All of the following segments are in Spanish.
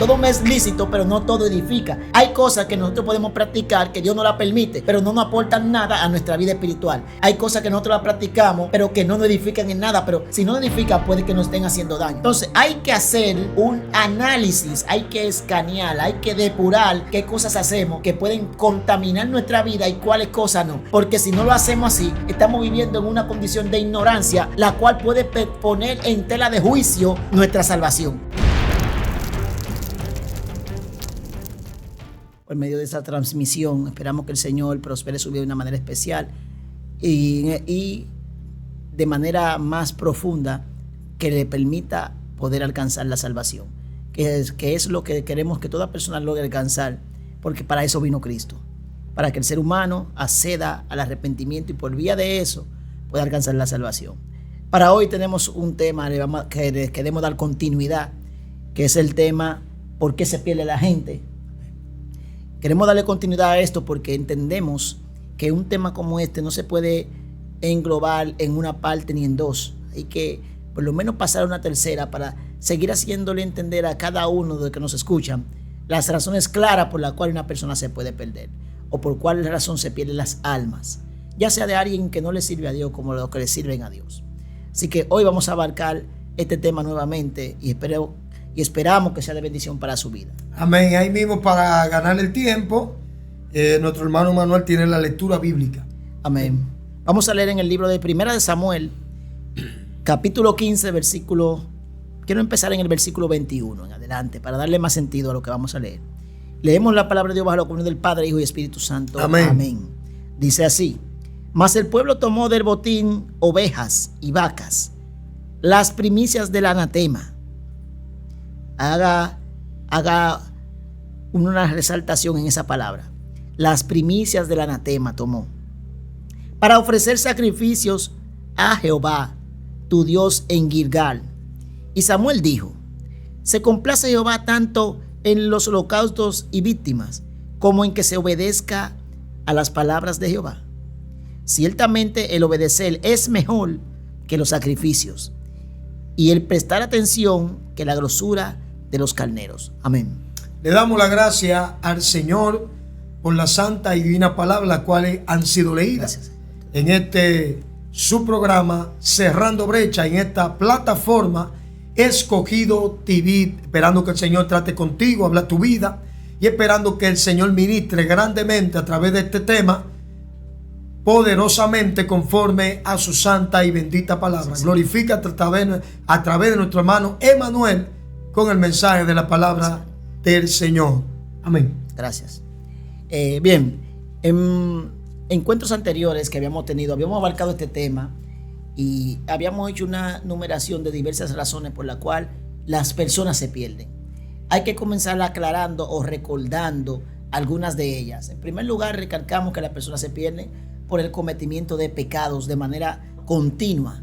Todo me es lícito, pero no todo edifica. Hay cosas que nosotros podemos practicar que Dios no la permite, pero no nos aportan nada a nuestra vida espiritual. Hay cosas que nosotros la practicamos, pero que no nos edifican en nada, pero si no edifica puede que nos estén haciendo daño. Entonces hay que hacer un análisis, hay que escanear, hay que depurar qué cosas hacemos que pueden contaminar nuestra vida y cuáles cosas no. Porque si no lo hacemos así, estamos viviendo en una condición de ignorancia, la cual puede poner en tela de juicio nuestra salvación. Por medio de esta transmisión, esperamos que el Señor prospere su vida de una manera especial y de manera más profunda que le permita poder alcanzar la salvación, que es lo que queremos que toda persona logre alcanzar, porque para eso vino Cristo, para que el ser humano acceda al arrepentimiento y por vía de eso pueda alcanzar la salvación. Para hoy tenemos un tema que le queremos dar continuidad, que es el tema ¿por qué se pierde la gente? Queremos darle continuidad a esto porque entendemos que un tema como este no se puede englobar en una parte ni en dos. Hay que por lo menos pasar a una tercera para seguir haciéndole entender a cada uno de los que nos escuchan las razones claras por las cuales una persona se puede perder o por cuál razón se pierden las almas, ya sea de alguien que no le sirve a Dios como los que le sirven a Dios. Así que hoy vamos a abarcar este tema nuevamente y esperamos que sea de bendición para su vida. Amén. Ahí mismo, para ganar el tiempo, nuestro hermano Manuel tiene la lectura bíblica. Amén. Vamos a leer en el libro de Primera de Samuel, capítulo 15, versículo. Quiero empezar en el versículo 21 en adelante para darle más sentido a lo que vamos a leer. Leemos la palabra de Dios bajo la comunión del Padre, Hijo y Espíritu Santo. Amén. Amén. Dice así: Mas el pueblo tomó del botín ovejas y vacas, las primicias del anatema. Haga una resaltación en esa palabra. Las primicias del anatema tomó para ofrecer sacrificios a Jehová, tu Dios, en Gilgal. Y Samuel dijo: Se complace Jehová tanto en los holocaustos y víctimas, como en que se obedezca a las palabras de Jehová. Ciertamente el obedecer es mejor que los sacrificios, y el prestar atención que la grosura de los carneros. Amén. Le damos la gracia al Señor por la santa y divina palabra, las cuales han sido leídas. Gracias. En su programa Cerrando Brecha, en esta plataforma Escogido TV, esperando que el Señor trate contigo, habla tu vida y esperando que el Señor ministre grandemente a través de este tema, poderosamente conforme a su santa y bendita palabra. Sí. Glorifica a través de nuestro hermano Emanuel con el mensaje de la palabra del Señor. Amén. Gracias. Bien, en encuentros anteriores que habíamos tenido, habíamos abarcado este tema y habíamos hecho una numeración de diversas razones por las cuales las personas se pierden. Hay que comenzar aclarando o recordando algunas de ellas. En primer lugar, recalcamos que las personas se pierden por el cometimiento de pecados de manera continua.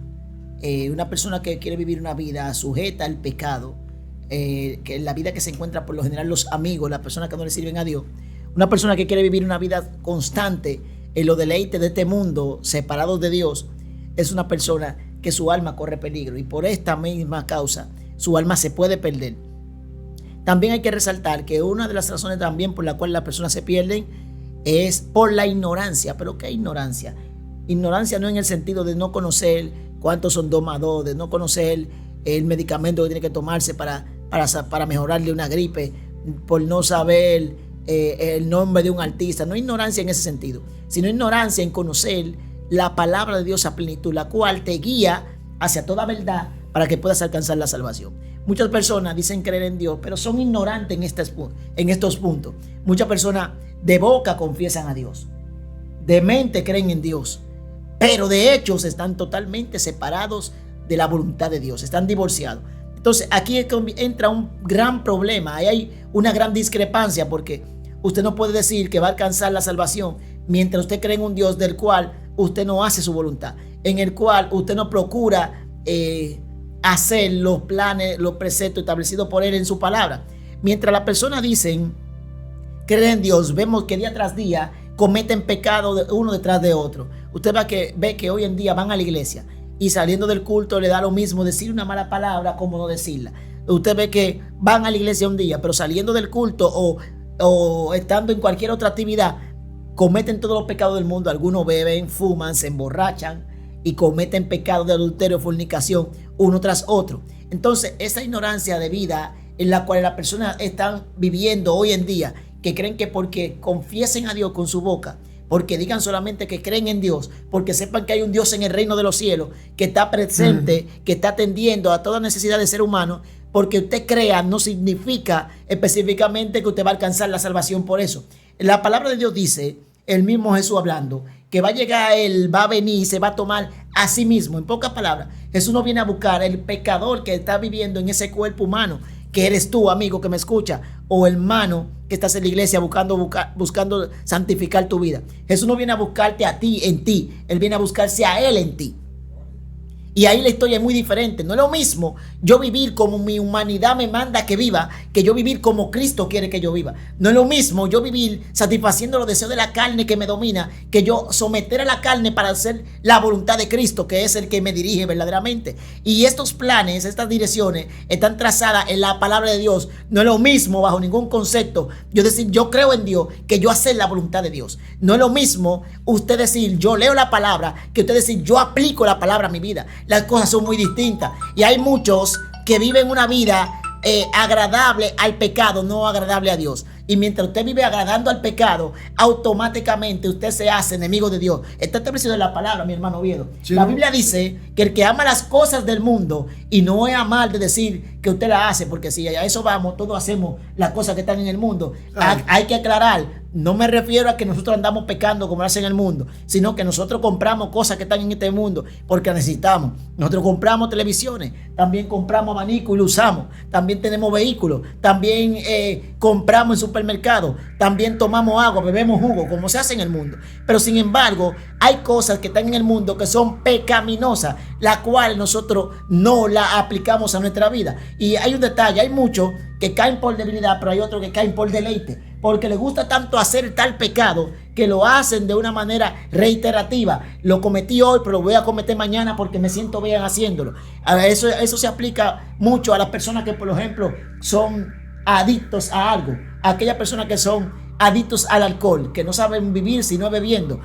Una persona que quiere vivir una vida sujeta al pecado, que la vida que se encuentra por lo general los amigos, las personas que no le sirven a Dios, una persona que quiere vivir una vida constante en los deleites de este mundo, separados de Dios, es una persona que su alma corre peligro y por esta misma causa su alma se puede perder. También hay que resaltar que una de las razones también por la cual las personas se pierden es por la ignorancia. ¿Pero qué ignorancia? Ignorancia no en el sentido de no conocer cuántos son 2 más 2, de no conocer el medicamento que tiene que tomarse para mejorarle una gripe, por no saber el nombre de un artista. No ignorancia en ese sentido, sino ignorancia en conocer la palabra de Dios a plenitud, la cual te guía hacia toda verdad para que puedas alcanzar la salvación. Muchas personas dicen creer en Dios, pero son ignorantes en estos puntos. Muchas personas de boca confiesan a Dios, de mente creen en Dios, pero de hechos están totalmente separados de la voluntad de Dios, están divorciados. Entonces aquí entra un gran problema, ahí hay una gran discrepancia, porque usted no puede decir que va a alcanzar la salvación mientras usted cree en un Dios del cual usted no hace su voluntad, en el cual usted no procura hacer los planes, los preceptos establecidos por Él en su palabra. Mientras las personas dicen creer en Dios, vemos que día tras día cometen pecado uno detrás de otro. Usted ve que hoy en día van a la iglesia y saliendo del culto le da lo mismo decir una mala palabra como no decirla. usted ve que van a la iglesia un día, pero saliendo del culto o estando en cualquier otra actividad, cometen todos los pecados del mundo. Algunos beben, fuman, se emborrachan y cometen pecados de adulterio, fornicación, uno tras otro. Entonces, esa ignorancia de vida en la cual las personas están viviendo hoy en día, que creen que porque confiesen a Dios con su boca, porque digan solamente que creen en Dios, porque sepan que hay un Dios en el reino de los cielos, que está presente, que está atendiendo a toda necesidad de ser humano, porque usted crea no significa específicamente que usted va a alcanzar la salvación por eso. La palabra de Dios dice, el mismo Jesús hablando, que va a llegar Él, va a venir y se va a tomar a sí mismo. En pocas palabras, Jesús no viene a buscar el pecador que está viviendo en ese cuerpo humano, que eres tú, amigo, que me escucha, o hermano que estás en la iglesia buscando santificar tu vida. Jesús no viene a buscarte a ti en ti, Él viene a buscarse a Él en ti. Y ahí la historia es muy diferente. No es lo mismo yo vivir como mi humanidad me manda que viva, que yo vivir como Cristo quiere que yo viva. No es lo mismo yo vivir satisfaciendo los deseos de la carne que me domina, que yo someter a la carne para hacer la voluntad de Cristo, que es el que me dirige verdaderamente. Y estos planes, estas direcciones están trazadas en la palabra de Dios. No es lo mismo bajo ningún concepto yo decir yo creo en Dios que yo hacer la voluntad de Dios. No es lo mismo usted decir yo leo la palabra que usted decir yo aplico la palabra a mi vida. Las cosas son muy distintas y hay muchos que viven una vida agradable al pecado, no agradable a Dios. Y mientras usted vive agradando al pecado, automáticamente usted se hace enemigo de Dios. Está establecido en la palabra, mi hermano Oviedo. Sí. La Biblia dice que el que ama las cosas del mundo, y no es amar de decir que usted la hace, porque si a eso vamos, todos hacemos las cosas que están en el mundo. Hay que aclarar, no me refiero a que nosotros andamos pecando como lo hacen en el mundo, sino que nosotros compramos cosas que están en este mundo porque necesitamos. Nosotros compramos televisiones, también compramos abanicos y lo usamos, también tenemos vehículos, también compramos en supermercados, también tomamos agua, bebemos jugo, como se hace en el mundo. Pero sin embargo, hay cosas que están en el mundo que son pecaminosas, la cual nosotros no la aplicamos a nuestra vida. Y hay un detalle, hay muchos que caen por debilidad, pero hay otros que caen por deleite, porque les gusta tanto hacer tal pecado que lo hacen de una manera reiterativa. Lo cometí hoy, pero lo voy a cometer mañana porque me siento bien haciéndolo. Eso se aplica mucho a las personas que, por ejemplo, son adictos a algo, a aquellas personas que son adictos al alcohol, que no saben vivir si no bebiendo.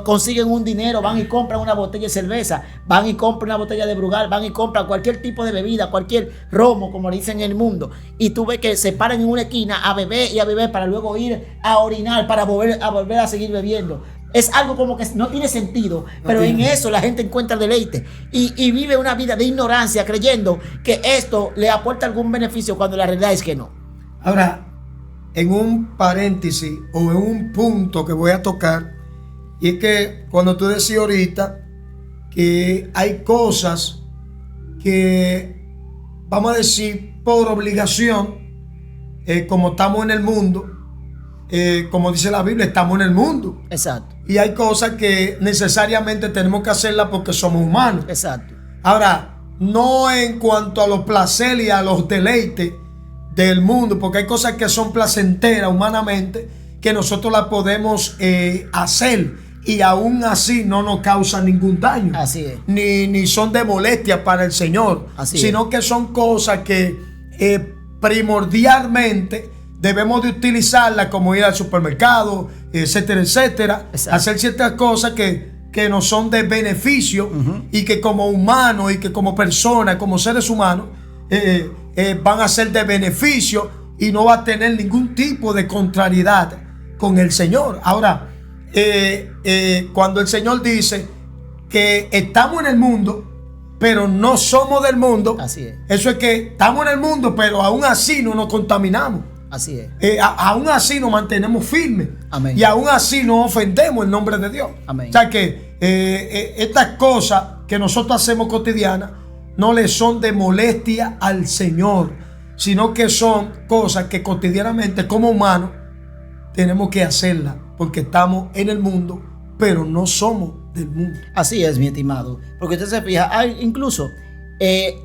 Consiguen un dinero, van y compran una botella de cerveza, van y compran una botella de Brugal, van y compran cualquier tipo de bebida, cualquier romo, como le dicen en el mundo, y tú ves que se paran en una esquina a beber para luego ir a orinar, para volver a seguir bebiendo. Es algo como que no tiene sentido, pero en eso la gente encuentra deleite y vive una vida de ignorancia creyendo que esto le aporta algún beneficio cuando la realidad es que no. Ahora, en un paréntesis o en un punto que voy a tocar, y es que cuando tú decías ahorita que hay cosas que, vamos a decir, por obligación, como estamos en el mundo, como dice la Biblia, estamos en el mundo. Exacto. Y hay cosas que necesariamente tenemos que hacerlas porque somos humanos. Exacto. Ahora, no en cuanto a los placeres y a los deleites del mundo, porque hay cosas que son placenteras humanamente que nosotros las podemos hacer y aún así no nos causan ningún daño. Así es. Ni son de molestia para el Señor. Así sino es. Que son cosas que primordialmente debemos de utilizarlas, como ir al supermercado, etcétera, etcétera. Exacto. Hacer ciertas cosas que nos son de beneficio y que como humanos y que como personas, como seres humanos, van a ser de beneficio y no va a tener ningún tipo de contrariedad con el Señor. Ahora, cuando el Señor dice que estamos en el mundo, pero no somos del mundo, así es. Eso es que estamos en el mundo, pero aún así no nos contaminamos. Así es. Aún así nos mantenemos firmes. Amén. Y aún así no ofendemos el nombre de Dios. Amén. O sea que estas cosas que nosotros hacemos cotidianas no le son de molestia al Señor, sino que son cosas que cotidianamente como humanos tenemos que hacerlas porque estamos en el mundo, pero no somos del mundo. Así es, mi estimado. Porque usted se fija, hay incluso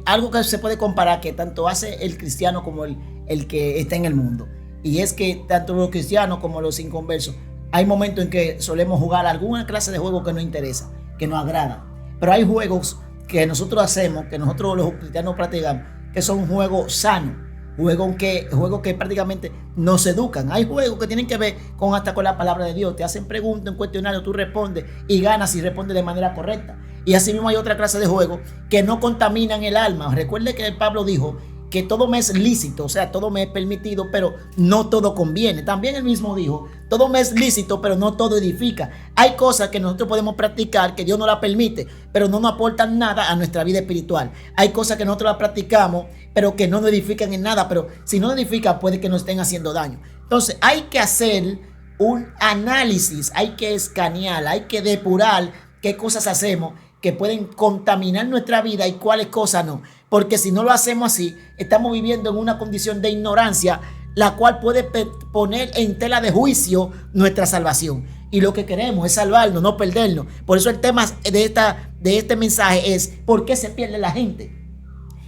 algo que se puede comparar que tanto hace el cristiano como el que está en el mundo. Y es que tanto los cristianos como los inconversos, hay momentos en que solemos jugar alguna clase de juego que nos interesa, que nos agrada. Pero hay juegos que nosotros hacemos, que nosotros los cristianos practicamos, que son juegos sanos, juegos que prácticamente nos educan. Hay juegos que tienen que ver hasta con la palabra de Dios. Te hacen preguntas, un cuestionario, tú respondes y ganas si respondes de manera correcta. Y así mismo hay otra clase de juegos que no contaminan el alma. Recuerde que Pablo dijo que todo me es lícito, o sea, todo me es permitido, pero no todo conviene. También él mismo dijo, todo me es lícito, pero no todo edifica. Hay cosas que nosotros podemos practicar que Dios no las permite, pero no nos aportan nada a nuestra vida espiritual. Hay cosas que nosotros las practicamos, pero que no nos edifican en nada, pero si no nos edifican puede que nos estén haciendo daño. Entonces hay que hacer un análisis, hay que escanear, hay que depurar qué cosas hacemos que pueden contaminar nuestra vida y cuáles cosas no. Porque si no lo hacemos así, estamos viviendo en una condición de ignorancia, la cual puede poner en tela de juicio nuestra salvación. Y lo que queremos es salvarnos, no perdernos. Por eso el tema de este mensaje es ¿por qué se pierde la gente?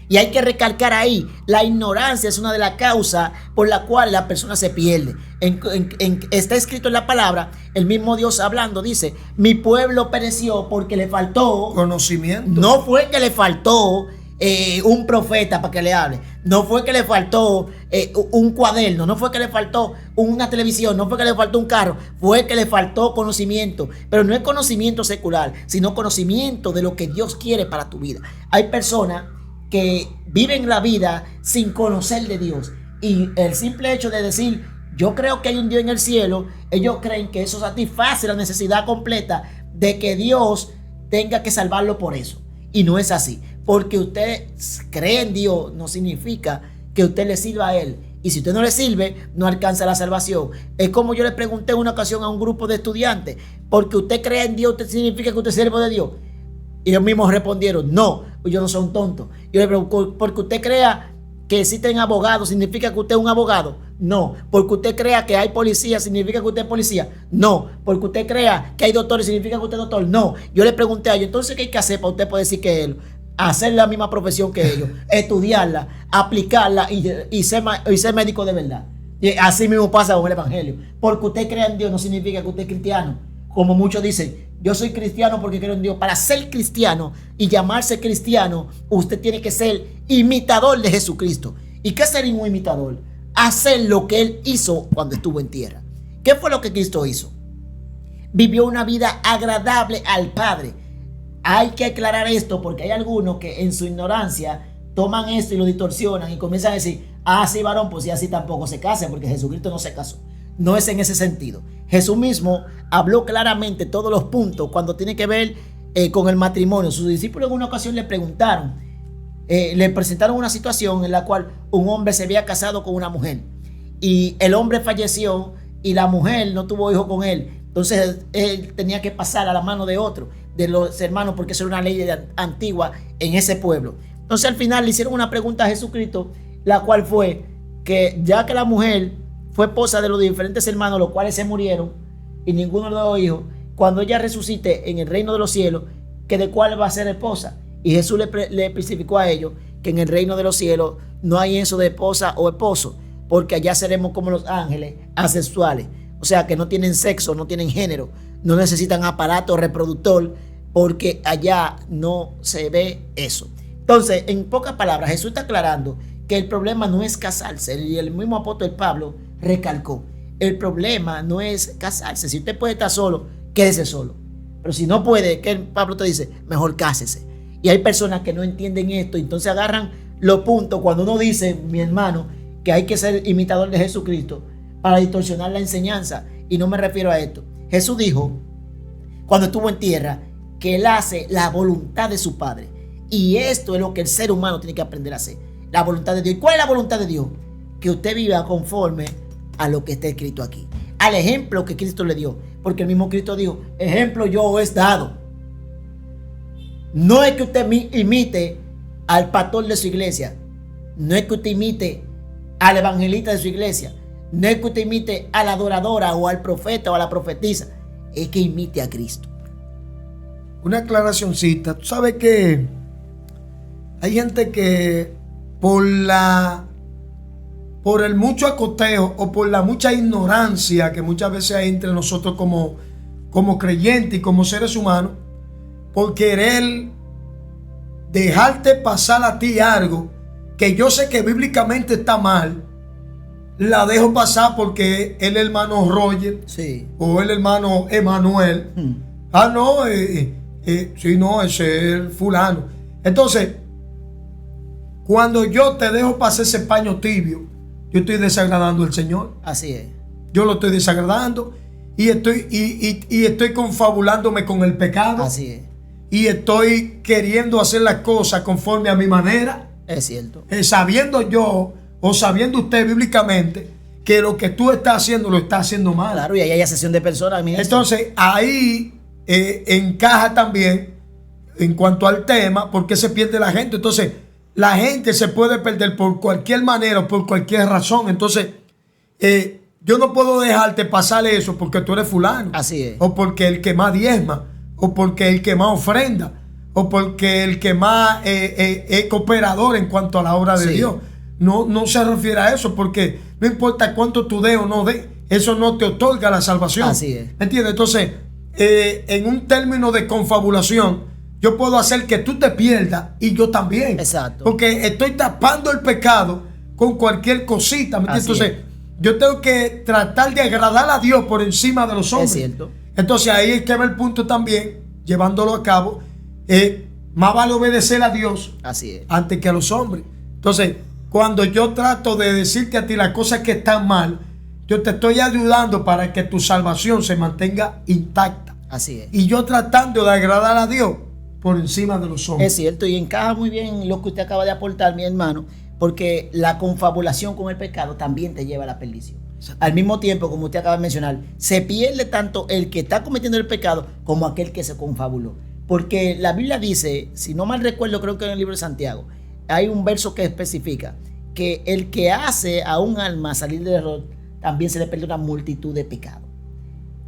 Y hay que recalcar ahí, la ignorancia es una de las causas por la cual la persona se pierde. Está escrito en la palabra, el mismo Dios hablando dice, mi pueblo pereció porque le faltó conocimiento. No fue que le faltó un profeta para que le hable, no fue que le faltó un cuaderno, no fue que le faltó una televisión, no fue que le faltó un carro, fue que le faltó conocimiento. Pero no es conocimiento secular, sino conocimiento de lo que Dios quiere para tu vida. Hay personas que viven la vida sin conocer de Dios, y el simple hecho de decir yo creo que hay un Dios en el cielo, ellos creen que eso satisface la necesidad completa de que Dios tenga que salvarlo por eso. Y no es así, porque usted cree en Dios no significa que usted le sirva a Él, y si usted no le sirve no alcanza la salvación. Es como yo le pregunté en una ocasión a un grupo de estudiantes, porque usted cree en Dios, ¿usted significa que usted es siervo de Dios? Y ellos mismos respondieron, no, yo no soy un tonto. Yo le pregunto, porque usted crea que existen abogados, ¿significa que usted es un abogado? No. Porque usted crea que hay policía, ¿significa que usted es policía? No. Porque usted crea que hay doctores, ¿significa que usted es doctor? No. Yo le pregunté a ellos, entonces, ¿qué hay que hacer para usted poder decir que él? Hacer la misma profesión que ellos, estudiarla, aplicarla y ser médico de verdad. Y así mismo pasa con el evangelio. Porque usted cree en Dios no significa que usted es cristiano. Como muchos dicen, yo soy cristiano porque creo en Dios. Para ser cristiano y llamarse cristiano, usted tiene que ser imitador de Jesucristo. ¿Y qué es ser un imitador? Hacer lo que Él hizo cuando estuvo en tierra. ¿Qué fue lo que Cristo hizo? Vivió una vida agradable al Padre. Hay que aclarar esto porque hay algunos que en su ignorancia toman esto y lo distorsionan y comienzan a decir, sí, varón, pues si así tampoco se casa, porque Jesucristo no se casó. No es en ese sentido. Jesús mismo habló claramente todos los puntos cuando tiene que ver con el matrimonio. Sus discípulos en una ocasión le preguntaron, le presentaron una situación en la cual un hombre se había casado con una mujer y el hombre falleció y la mujer no tuvo hijo con él. Entonces él tenía que pasar a la mano de otro, de los hermanos, porque eso era una ley antigua en ese pueblo. Entonces al final le hicieron una pregunta a Jesucristo, la cual fue que ya que la mujer fue esposa de los diferentes hermanos, los cuales se murieron y ninguno de los dos hijos, cuando ella resucite en el reino de los cielos, que de cuál va a ser esposa. Y Jesús le especificó a ellos que en el reino de los cielos no hay eso de esposa o esposo, porque allá seremos como los ángeles asexuales, o sea que no tienen sexo, no tienen género, no necesitan aparato reproductor, porque allá no se ve eso. Entonces, en pocas palabras, Jesús está aclarando que el problema no es casarse, y el mismo apóstol Pablo recalcó, el problema no es casarse. Si usted puede estar solo, quédese solo, pero si no puede, que Pablo te dice, mejor cásese. Y hay personas que no entienden esto, entonces agarran los puntos cuando uno dice, mi hermano, que hay que ser imitador de Jesucristo para distorsionar la enseñanza. Y no me refiero a esto. Jesús dijo, cuando estuvo en tierra, que Él hace la voluntad de su Padre. Y esto es lo que el ser humano tiene que aprender a hacer, la voluntad de Dios. ¿Y cuál es la voluntad de Dios? Que usted viva conforme a lo que está escrito aquí, al ejemplo que Cristo le dio, porque el mismo Cristo dijo, ejemplo yo os he dado. No es que usted imite al pastor de su iglesia, no es que usted imite al evangelista de su iglesia, no es que usted imite a la adoradora o al profeta o a la profetisa, es que imite a Cristo. Una aclaracioncita, tú sabes que hay gente que por el mucho acoteo o por la mucha ignorancia que muchas veces hay entre nosotros como creyentes y como seres humanos, por querer dejarte pasar a ti algo que yo sé que bíblicamente está mal, la dejo pasar porque el hermano Roger Sí. o el hermano Emanuel, no, sí, no, ese es el fulano. Entonces, cuando yo te dejo pasar ese paño tibio, yo estoy desagradando al Señor. Así es. Yo lo estoy desagradando y estoy confabulándome con el pecado. Así es. Y estoy queriendo hacer las cosas conforme a mi manera. Es cierto. Sabiendo yo o sabiendo usted bíblicamente que lo que tú estás haciendo lo estás haciendo mal. Claro, y ahí hay asesión de personas. Entonces ahí encaja también en cuanto al tema, porque se pierde la gente. Entonces la gente se puede perder por cualquier manera o por cualquier razón. Entonces yo no puedo dejarte pasar eso porque tú eres fulano. Así es. O porque el que más diezma, o porque el que más ofrenda, o porque el que más es cooperador en cuanto a la obra de Dios. No se refiere a eso, porque no importa cuánto tú des o no des, eso no te otorga la salvación. Así es. ¿Entiendes? Entonces, en un término de confabulación, yo puedo hacer que tú te pierdas y yo también. Exacto. Porque estoy tapando el pecado con cualquier cosita. ¿Me entiendes? Entonces, yo tengo que tratar de agradar a Dios por encima de los hombres. Es cierto. Entonces, ahí hay que ver el punto también, llevándolo a cabo. Más vale obedecer a Dios Así es. antes que a los hombres. Entonces, cuando yo trato de decirte a ti las cosas que están mal, yo te estoy ayudando para que tu salvación se mantenga intacta. Así es. Y yo tratando de agradar a Dios por encima de los hombres. Es cierto, y encaja muy bien lo que usted acaba de aportar, mi hermano, porque la confabulación con el pecado también te lleva a la perdición. Al mismo tiempo, como usted acaba de mencionar, se pierde tanto el que está cometiendo el pecado como aquel que se confabuló. Porque la Biblia dice, si no mal recuerdo, creo que en el libro de Santiago, hay un verso que especifica que el que hace a un alma salir del error, también se le pierde una multitud de pecados.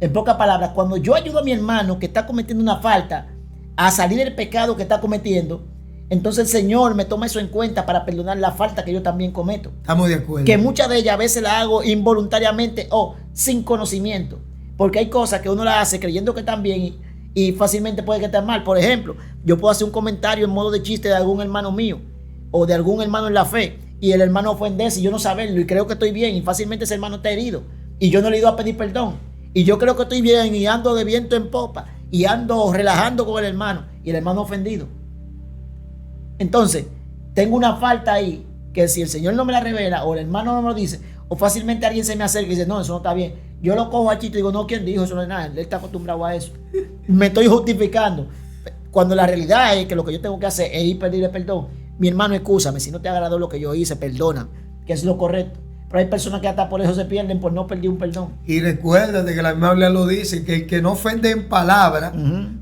En pocas palabras, cuando yo ayudo a mi hermano que está cometiendo una falta a salir del pecado que está cometiendo, entonces el Señor me toma eso en cuenta para perdonar la falta que yo también cometo. Estamos de acuerdo. Que muchas de ellas a veces las hago involuntariamente o sin conocimiento. Porque hay cosas que uno las hace creyendo que están bien y fácilmente puede que estén mal. Por ejemplo, yo puedo hacer un comentario en modo de chiste de algún hermano mío o de algún hermano en la fe y el hermano ofenderse y yo no saberlo y creo que estoy bien y fácilmente ese hermano está herido y yo no le he ido a pedir perdón y yo creo que estoy bien y ando de viento en popa y ando relajando con el hermano y el hermano ofendido. Entonces, tengo una falta ahí que si el Señor no me la revela o el hermano no me lo dice o fácilmente alguien se me acerca y dice, no, eso no está bien. Yo lo cojo a chiste y digo, no, ¿quién dijo? Eso no es nada. Él está acostumbrado a eso. Me estoy justificando. Cuando la realidad es que lo que yo tengo que hacer es ir a pedirle perdón. Mi hermano, excúsame, si no te agradó lo que yo hice, perdona, que es lo correcto. Pero hay personas que hasta por eso se pierden, por no pedir un perdón. Y recuérdate que la misma Biblia lo dice, que el que no ofende en palabra,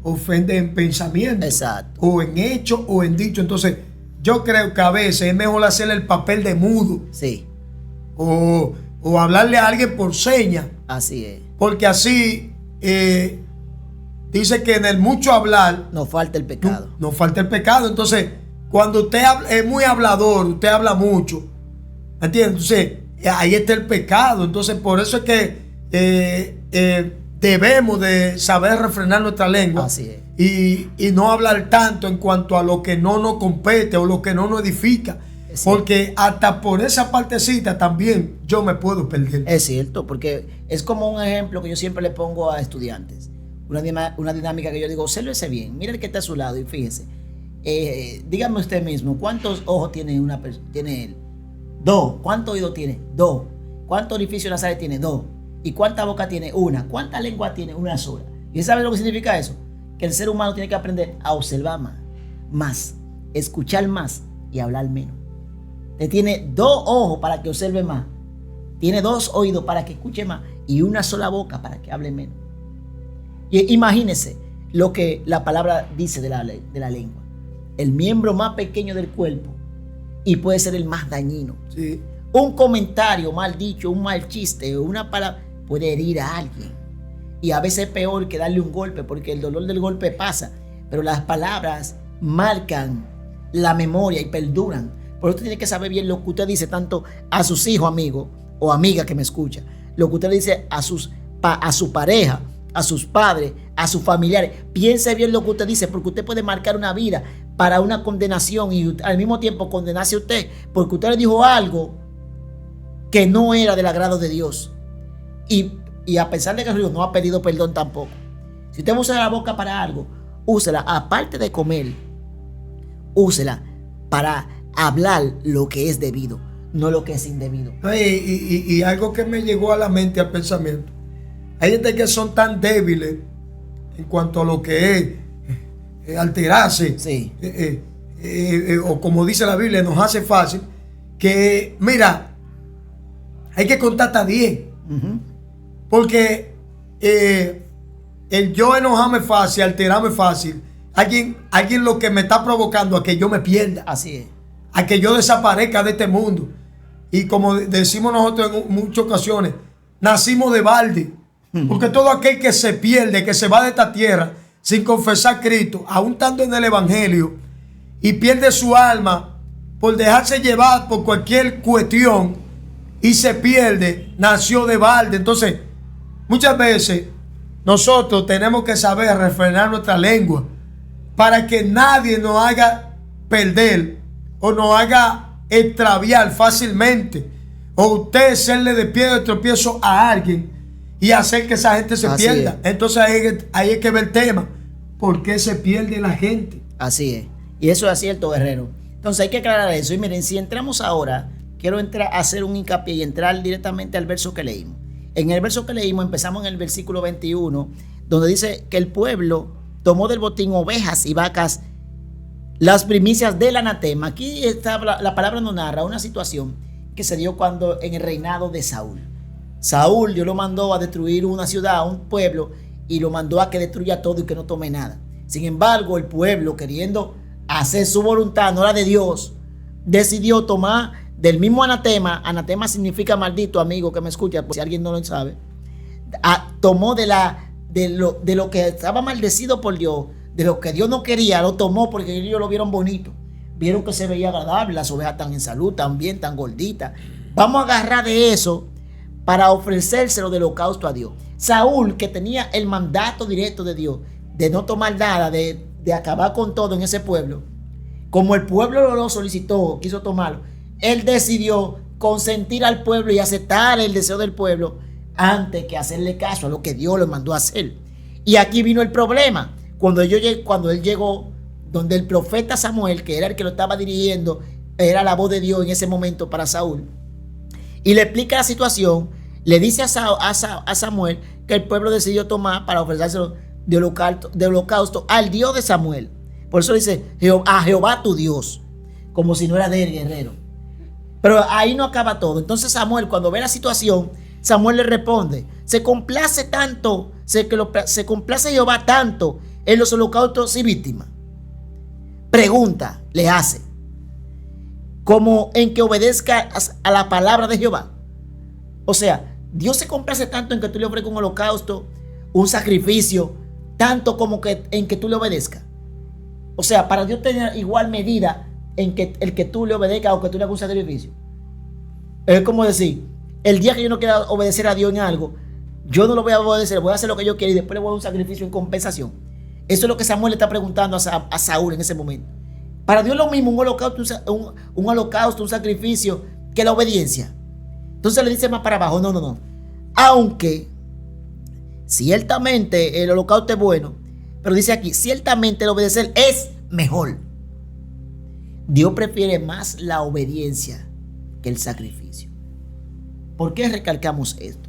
ofende en pensamiento. Exacto. O en hecho o en dicho. Entonces, yo creo que a veces es mejor hacerle el papel de mudo. Sí. O hablarle a alguien por señas. Así es. Porque así dice que en el mucho hablar Nos falta el pecado. no falta el pecado. Entonces, cuando usted es muy hablador, usted habla mucho, ¿entiendes? Entonces, ahí está el pecado. Entonces, por eso es que debemos de saber refrenar nuestra lengua. Así es. Y no hablar tanto en cuanto a lo que no nos compete o lo que no nos edifica. Es porque hasta por esa partecita también yo me puedo perder. Es cierto, porque es como un ejemplo que yo siempre le pongo a estudiantes. Una dinámica que yo digo, obsérvese bien, mire el que está a su lado y fíjese. Dígame usted mismo, ¿cuántos ojos tiene él? 2. ¿Cuántos oídos tiene? 2. ¿Cuántos orificios nasales tiene? 2. ¿Y cuánta boca tiene? 1. ¿Cuánta lengua tiene? 1 sola. ¿Y sabe lo que significa eso? Que el ser humano tiene que aprender a observar más, escuchar más y hablar menos. Usted tiene 2 ojos para que observe más, tiene 2 oídos para que escuche más y 1 sola boca para que hable menos. Y imagínese lo que la palabra dice de la lengua. El miembro más pequeño del cuerpo y puede ser el más dañino. Sí. Un comentario mal dicho, un mal chiste o una palabra puede herir a alguien. Y a veces es peor que darle un golpe porque el dolor del golpe pasa. Pero las palabras marcan la memoria y perduran. Por eso usted tiene que saber bien lo que usted dice tanto a sus hijos, amigos o amigas que me escuchan. Lo que usted le dice a su pareja, a sus padres, a sus familiares. Piense bien lo que usted dice porque usted puede marcar una vida para una condenación y al mismo tiempo condenarse a usted porque usted le dijo algo que no era del agrado de Dios. Y a pesar de que Dios no ha pedido perdón tampoco. Si usted usa la boca para algo, úsela, aparte de comer, úsela para hablar lo que es debido, no lo que es indebido. Y algo que me llegó a la mente, al pensamiento. Hay gente que son tan débiles en cuanto a lo que es alterarse. Sí. O como dice la Biblia, nos hace fácil. Que, mira, hay que contar hasta 10. Uh-huh. Porque el yo enojarme fácil, alterarme fácil, alguien lo que me está provocando a que yo me pierda. Así es. A que yo desaparezca de este mundo. Y como decimos nosotros en muchas ocasiones, nacimos de balde. Porque todo aquel que se pierde, que se va de esta tierra sin confesar a Cristo, aún estando en el Evangelio, y pierde su alma por dejarse llevar por cualquier cuestión y se pierde, nació de balde. Entonces, muchas veces nosotros tenemos que saber refrenar nuestra lengua para que nadie nos haga perder o nos haga extraviar fácilmente, o usted serle de pie de tropiezo a alguien y hacer que esa gente se Así pierda. es. Entonces ahí hay que ver el tema. ¿Por qué se pierde la gente? Así es. Y eso es cierto, guerrero. Entonces hay que aclarar eso. Y miren, si entramos ahora, quiero entrar a hacer un hincapié y entrar directamente al verso que leímos. En el verso que leímos empezamos en el versículo 21, donde dice que el pueblo tomó del botín ovejas y vacas, las primicias del anatema. Aquí está, la palabra nos narra una situación que se dio cuando en el reinado de Saúl. Saúl, Dios lo mandó a destruir una ciudad, un pueblo, y lo mandó a que destruya todo y que no tome nada. Sin embargo, el pueblo, queriendo hacer su voluntad, no la de Dios, decidió tomar del mismo anatema. Anatema significa maldito, amigo que me escucha, por si alguien no lo sabe. Tomó de lo que estaba maldecido por Dios, de lo que Dios no quería, lo tomó porque ellos lo vieron bonito. Vieron que se veía agradable, las ovejas tan en salud, tan bien, tan gorditas. Vamos a agarrar de eso para ofrecérselo del holocausto a Dios. Saúl, que tenía el mandato directo de Dios de no tomar nada, de acabar con todo en ese pueblo, como el pueblo lo solicitó, quiso tomarlo, él decidió consentir al pueblo y aceptar el deseo del pueblo antes que hacerle caso a lo que Dios le mandó a hacer. Y aquí vino el problema. Cuando él llegó donde el profeta Samuel, que era el que lo estaba dirigiendo, era la voz de Dios en ese momento para Saúl, y le explica la situación, le dice a Samuel que el pueblo decidió tomar para ofrecérselo de holocausto al Dios de Samuel. Por eso dice a Jehová tu Dios, como si no era de él, guerrero. Pero ahí no acaba todo. Entonces Samuel, cuando ve la situación, Samuel le responde: se complace Jehová tanto en los holocaustos y víctimas. Pregunta le hace: como en que obedezca a la palabra de Jehová. O sea, Dios se complace tanto en que tú le ofrezcas un holocausto, un sacrificio, tanto como que en que tú le obedezcas. O sea, para Dios tener igual medida en que el que tú le obedezcas o que tú le hagas un sacrificio. Es como decir, el día que yo no quiera obedecer a Dios en algo, yo no lo voy a obedecer, voy a hacer lo que yo quiero y después le voy a dar un sacrificio en compensación. Eso es lo que Samuel le está preguntando a Saúl en ese momento. Para Dios es lo mismo un holocausto, un sacrificio, que la obediencia. Entonces le dice más para abajo: no. Aunque ciertamente el holocausto es bueno, pero dice aquí, ciertamente el obedecer es mejor. Dios prefiere más la obediencia que el sacrificio. ¿Por qué recalcamos esto?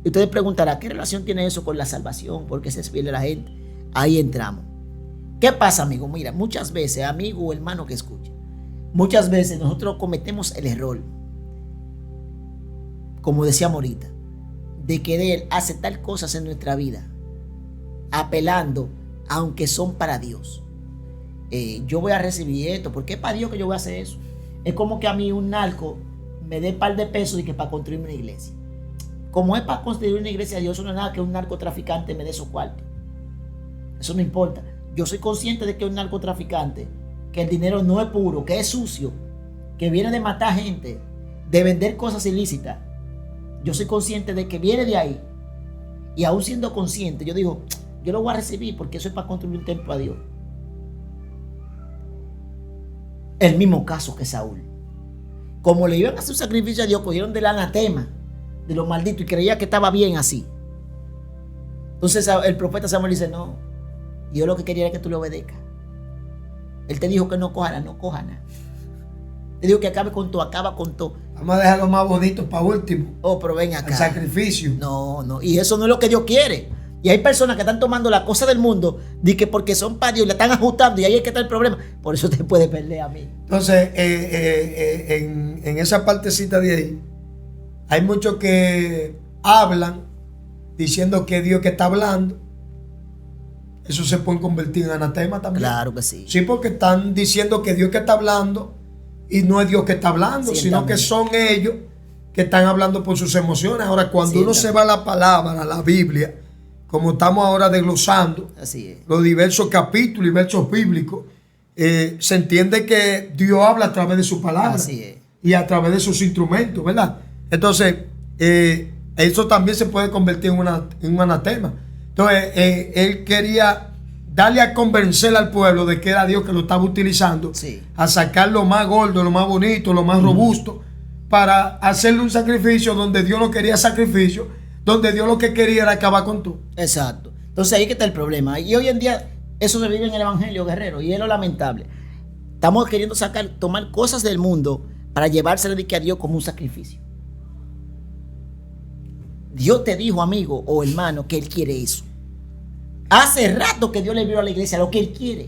Y ustedes preguntarán, ¿qué relación tiene eso con la salvación? ¿Por qué se pierde la gente? Ahí entramos. ¿Qué pasa, amigo? Mira, muchas veces, amigo o hermano que escucha, muchas veces nosotros cometemos el error, como decíamos ahorita, de querer aceptar cosas en nuestra vida, apelando, aunque son para Dios. Yo voy a recibir esto, porque es para Dios que yo voy a hacer eso. Es como que a mí un narco me dé un par de pesos y que para construir una iglesia. Como es para construir una iglesia de Dios, eso no es nada que un narcotraficante me dé esos cuartos. Eso no importa. Yo soy consciente de que un narcotraficante, que el dinero no es puro, que es sucio, que viene de matar gente, de vender cosas ilícitas. Yo soy consciente de que viene de ahí. Y aún siendo consciente, yo digo, yo lo voy a recibir porque eso es para construir un templo a Dios. El mismo caso que Saúl. Como le iban a hacer un sacrificio a Dios, cogieron del anatema, de los malditos, y creía que estaba bien así. Entonces el profeta Samuel dice, no, yo lo que quería era que tú le obedezcas. Él te dijo que no coja nada. Te dijo que acabe con todo, acaba con todo. Vamos a dejar lo más bonito para último. Oh, pero ven acá. El sacrificio. No, y eso no es lo que Dios quiere. Y hay personas que están tomando la cosa del mundo de que porque son para Dios, le están ajustando y ahí es que está el problema. Por eso te puede perder a mí. Entonces, en esa partecita de ahí, hay muchos que hablan diciendo que Dios que está hablando. Eso se puede convertir en anatema también. Claro que sí. Sí, porque están diciendo que Dios que está hablando y no es Dios que está hablando, Sí, sino también. que son ellos que están hablando por sus emociones. Ahora, cuando uno se va a la palabra, a la Biblia, como estamos ahora desglosando Así es. los diversos capítulos y versos bíblicos, se entiende que Dios habla a través de su palabra. Así es. Y a través de sus instrumentos, ¿verdad? Entonces, eso también se puede convertir en un anatema. Entonces, él quería darle a convencer al pueblo de que era Dios que lo estaba utilizando, Sí. a sacar lo más gordo, lo más bonito, lo más robusto, para hacerle un sacrificio donde Dios no quería sacrificio, donde Dios lo que quería era acabar con todo. Exacto. Entonces ahí que está el problema. Y hoy en día eso se vive en el evangelio, guerrero, y es lo lamentable. Estamos queriendo tomar cosas del mundo para llevárselas a Dios como un sacrificio. Dios te dijo, amigo o hermano, que Él quiere eso. Hace rato que Dios le dio a la iglesia lo que Él quiere.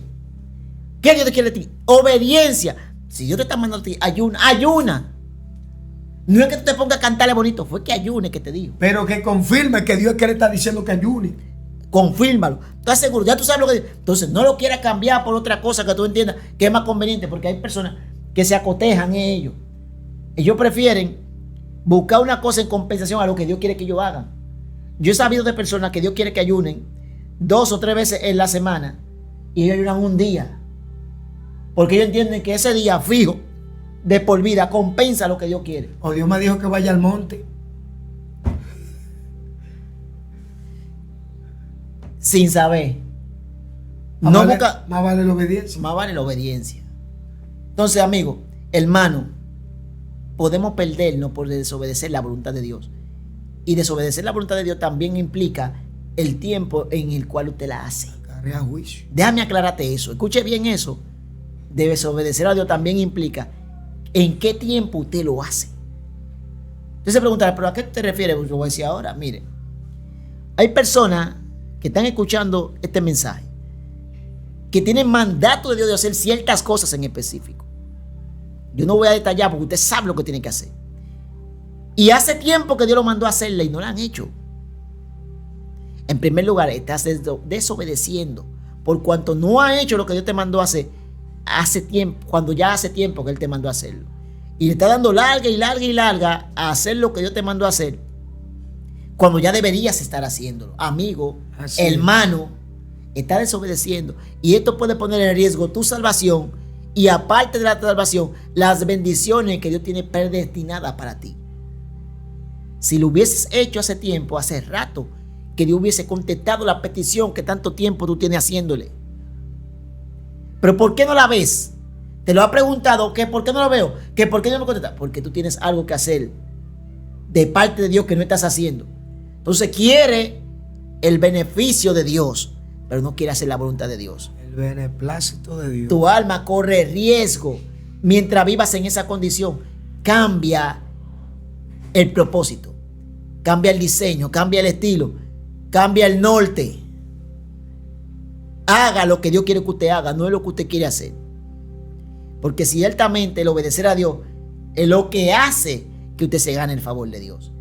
¿Qué Dios te quiere de ti? Obediencia. Si Dios te está mandando a ti, ayuna. No es que tú te pongas a cantarle bonito, fue que ayune que te dijo. Pero que confirme que Dios es que le está diciendo que ayune. Confírmalo. ¿Estás seguro? Ya tú sabes lo que dice. Entonces no lo quieras cambiar por otra cosa que tú entiendas que es más conveniente, porque hay personas que se acotejan en ello. Ellos prefieren buscar una cosa en compensación a lo que Dios quiere que ellos hagan. Yo he sabido de personas que Dios quiere que ayunen 2 o 3 veces en la semana y ellos ayunan un día. Porque ellos entienden que ese día fijo de por vida compensa lo que Dios quiere. O Dios me dijo que vaya al monte. Sin saber. Más No vale, busca. más vale la obediencia. Más vale la obediencia. Entonces, amigo, hermano, podemos perdernos por desobedecer la voluntad de Dios. Y desobedecer la voluntad de Dios también implica el tiempo en el cual usted la hace. Carrea juicio. Déjame aclararte eso. Escuche bien eso. De desobedecer a Dios también implica en qué tiempo usted lo hace. Usted se preguntará, ¿pero a qué te refieres? Yo voy a decir ahora, mire. Hay personas que están escuchando este mensaje que tienen mandato de Dios de hacer ciertas cosas en específico. Yo no voy a detallar porque usted sabe lo que tiene que hacer. Y hace tiempo que Dios lo mandó a hacerle y no lo han hecho. En primer lugar, estás desobedeciendo por cuanto no ha hecho lo que Dios te mandó a hacer hace tiempo, cuando ya hace tiempo que Él te mandó a hacerlo. Y le está dando larga y larga y larga a hacer lo que Dios te mandó a hacer cuando ya deberías estar haciéndolo. Amigo, Así hermano, está desobedeciendo. Y esto puede poner en riesgo tu salvación y aparte de la salvación, las bendiciones que Dios tiene predestinadas para ti. Si lo hubieses hecho hace tiempo, hace rato, que Dios hubiese contestado la petición que tanto tiempo tú tienes haciéndole. Pero ¿por qué no la ves? Te lo ha preguntado, que ¿por qué no lo veo? Que ¿por qué no me contesta? Porque tú tienes algo que hacer de parte de Dios que no estás haciendo. Entonces quiere el beneficio de Dios, pero no quiere hacer la voluntad de Dios. El beneplácito de Dios. Tu alma corre riesgo mientras vivas en esa condición. Cambia el propósito, cambia el diseño, cambia el estilo, cambia el norte. Haga lo que Dios quiere que usted haga, no es lo que usted quiere hacer. Porque ciertamente el obedecer a Dios es lo que hace que usted se gane el favor de Dios.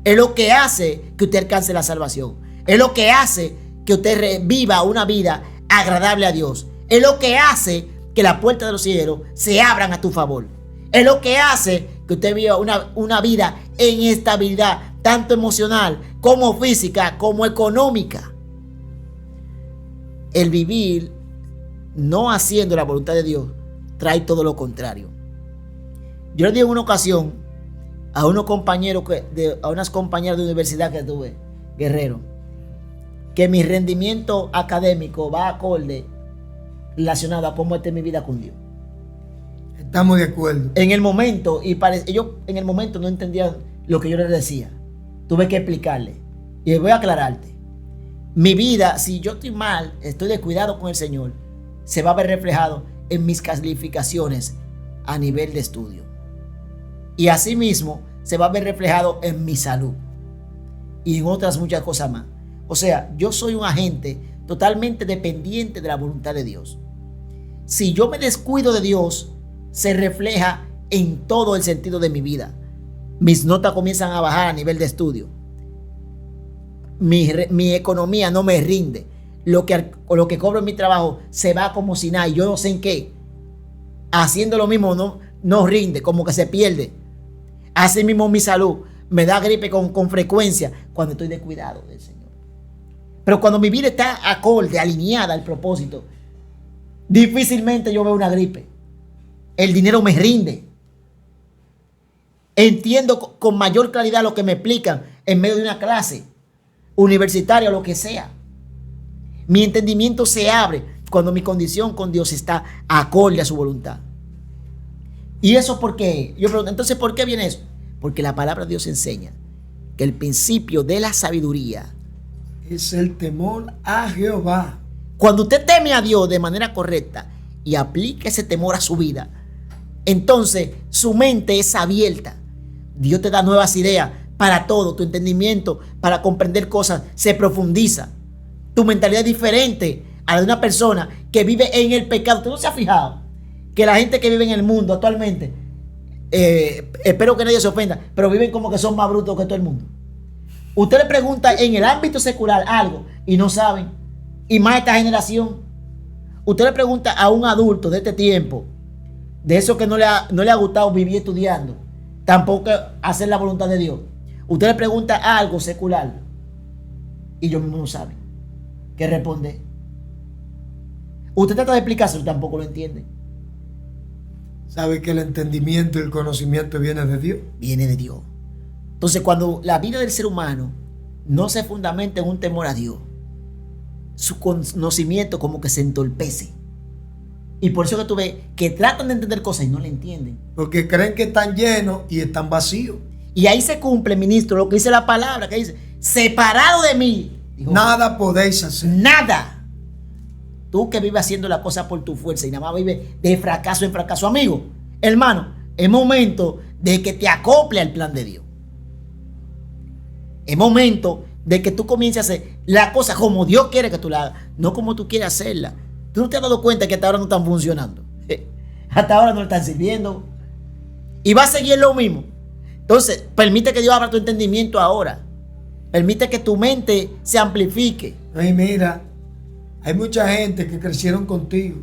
Es lo que hace que usted alcance la salvación. Es lo que hace que usted viva una vida agradable a Dios. Es lo que hace que las puertas de los cielos se abran a tu favor. Es lo que hace que usted viva una vida en estabilidad, tanto emocional como física, como económica. El vivir no haciendo la voluntad de Dios trae todo lo contrario. Yo le dije en una ocasión a unos compañeros, a unas compañeras de universidad que tuve, guerrero, que mi rendimiento académico va acorde relacionado a cómo esté mi vida con Dios. Estamos de acuerdo. En el momento, ellos en el momento no entendían lo que yo les decía. Tuve que explicarle. Y voy a aclararte. Mi vida, si yo estoy mal, estoy descuidado con el Señor, se va a ver reflejado en mis calificaciones a nivel de estudio. Y asimismo, se va a ver reflejado en mi salud. Y en otras muchas cosas más. O sea, yo soy un agente totalmente dependiente de la voluntad de Dios. Si yo me descuido de Dios, se refleja en todo el sentido de mi vida. Mis notas comienzan a bajar a nivel de estudio. Mi economía no me rinde. Lo que cobro en mi trabajo se va como si nada. Y yo no sé en qué. Haciendo lo mismo no rinde, como que se pierde. Así mismo mi salud me da gripe con frecuencia cuando estoy descuidado del Señor. Pero cuando mi vida está acorde, alineada al propósito, difícilmente yo veo una gripe. El dinero me rinde. Entiendo con mayor claridad lo que me explican en medio de una clase universitaria o lo que sea. Mi entendimiento se abre cuando mi condición con Dios está acorde a su voluntad. ¿Y eso por qué? Yo pregunto, entonces, ¿por qué viene eso? Porque la palabra de Dios enseña que el principio de la sabiduría es el temor a Jehová. Cuando usted teme a Dios de manera correcta y aplica ese temor a su vida, entonces su mente es abierta. Dios te da nuevas ideas para todo. Tu entendimiento para comprender cosas se profundiza. Tu mentalidad es diferente a la de una persona que vive en el pecado. ¿Usted no se ha fijado que la gente que vive en el mundo actualmente, espero que nadie se ofenda, pero viven como que son más brutos que todo el mundo? Usted le pregunta en el ámbito secular algo y no saben. Y más esta generación. Usted le pregunta a un adulto de este tiempo, de eso que no le ha gustado vivir estudiando, tampoco hacer la voluntad de Dios. Usted le pregunta algo secular y ellos mismos no saben qué responder. Usted trata de explicárselo y tampoco lo entiende. ¿Sabe que el entendimiento y el conocimiento viene de Dios? Viene de Dios. Entonces, cuando la vida del ser humano no se fundamenta en un temor a Dios, su conocimiento como que se entorpece. Y por eso que tú ves que tratan de entender cosas y no le entienden. Porque creen que están llenos y están vacíos. Y ahí se cumple, ministro, lo que dice la palabra, que dice, separado de mí, dijo, nada podéis hacer. Nada. Tú que vives haciendo la cosa por tu fuerza y nada más vives de fracaso en fracaso. Amigo, hermano, es momento de que te acople al plan de Dios. Es momento de que tú comiences a hacer la cosa como Dios quiere que tú la hagas, no como tú quieres hacerla. Tú no te has dado cuenta que hasta ahora no están funcionando. Hasta ahora no le están sirviendo. Y va a seguir lo mismo. Entonces, permite que Dios abra tu entendimiento ahora. Permite que tu mente se amplifique. Ay, mira, hay mucha gente que crecieron contigo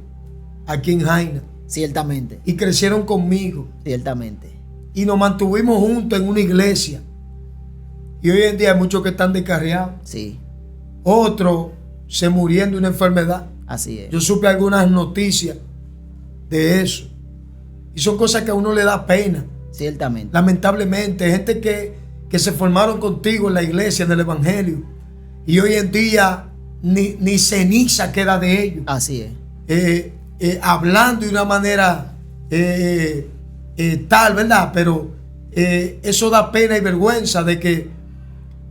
aquí en Jaina. Ciertamente. Y crecieron conmigo. Ciertamente. Y nos mantuvimos juntos en una iglesia. Y hoy en día hay muchos que están descarriados. Sí. Otros se murieron de una enfermedad. Así es. Yo supe algunas noticias de eso. Y son cosas que a uno le da pena. Ciertamente. Lamentablemente, gente que se formaron contigo en la iglesia del evangelio. Y hoy en día ni ceniza queda de ellos. Así es. Hablando de una manera tal, ¿verdad? Pero eso da pena y vergüenza de que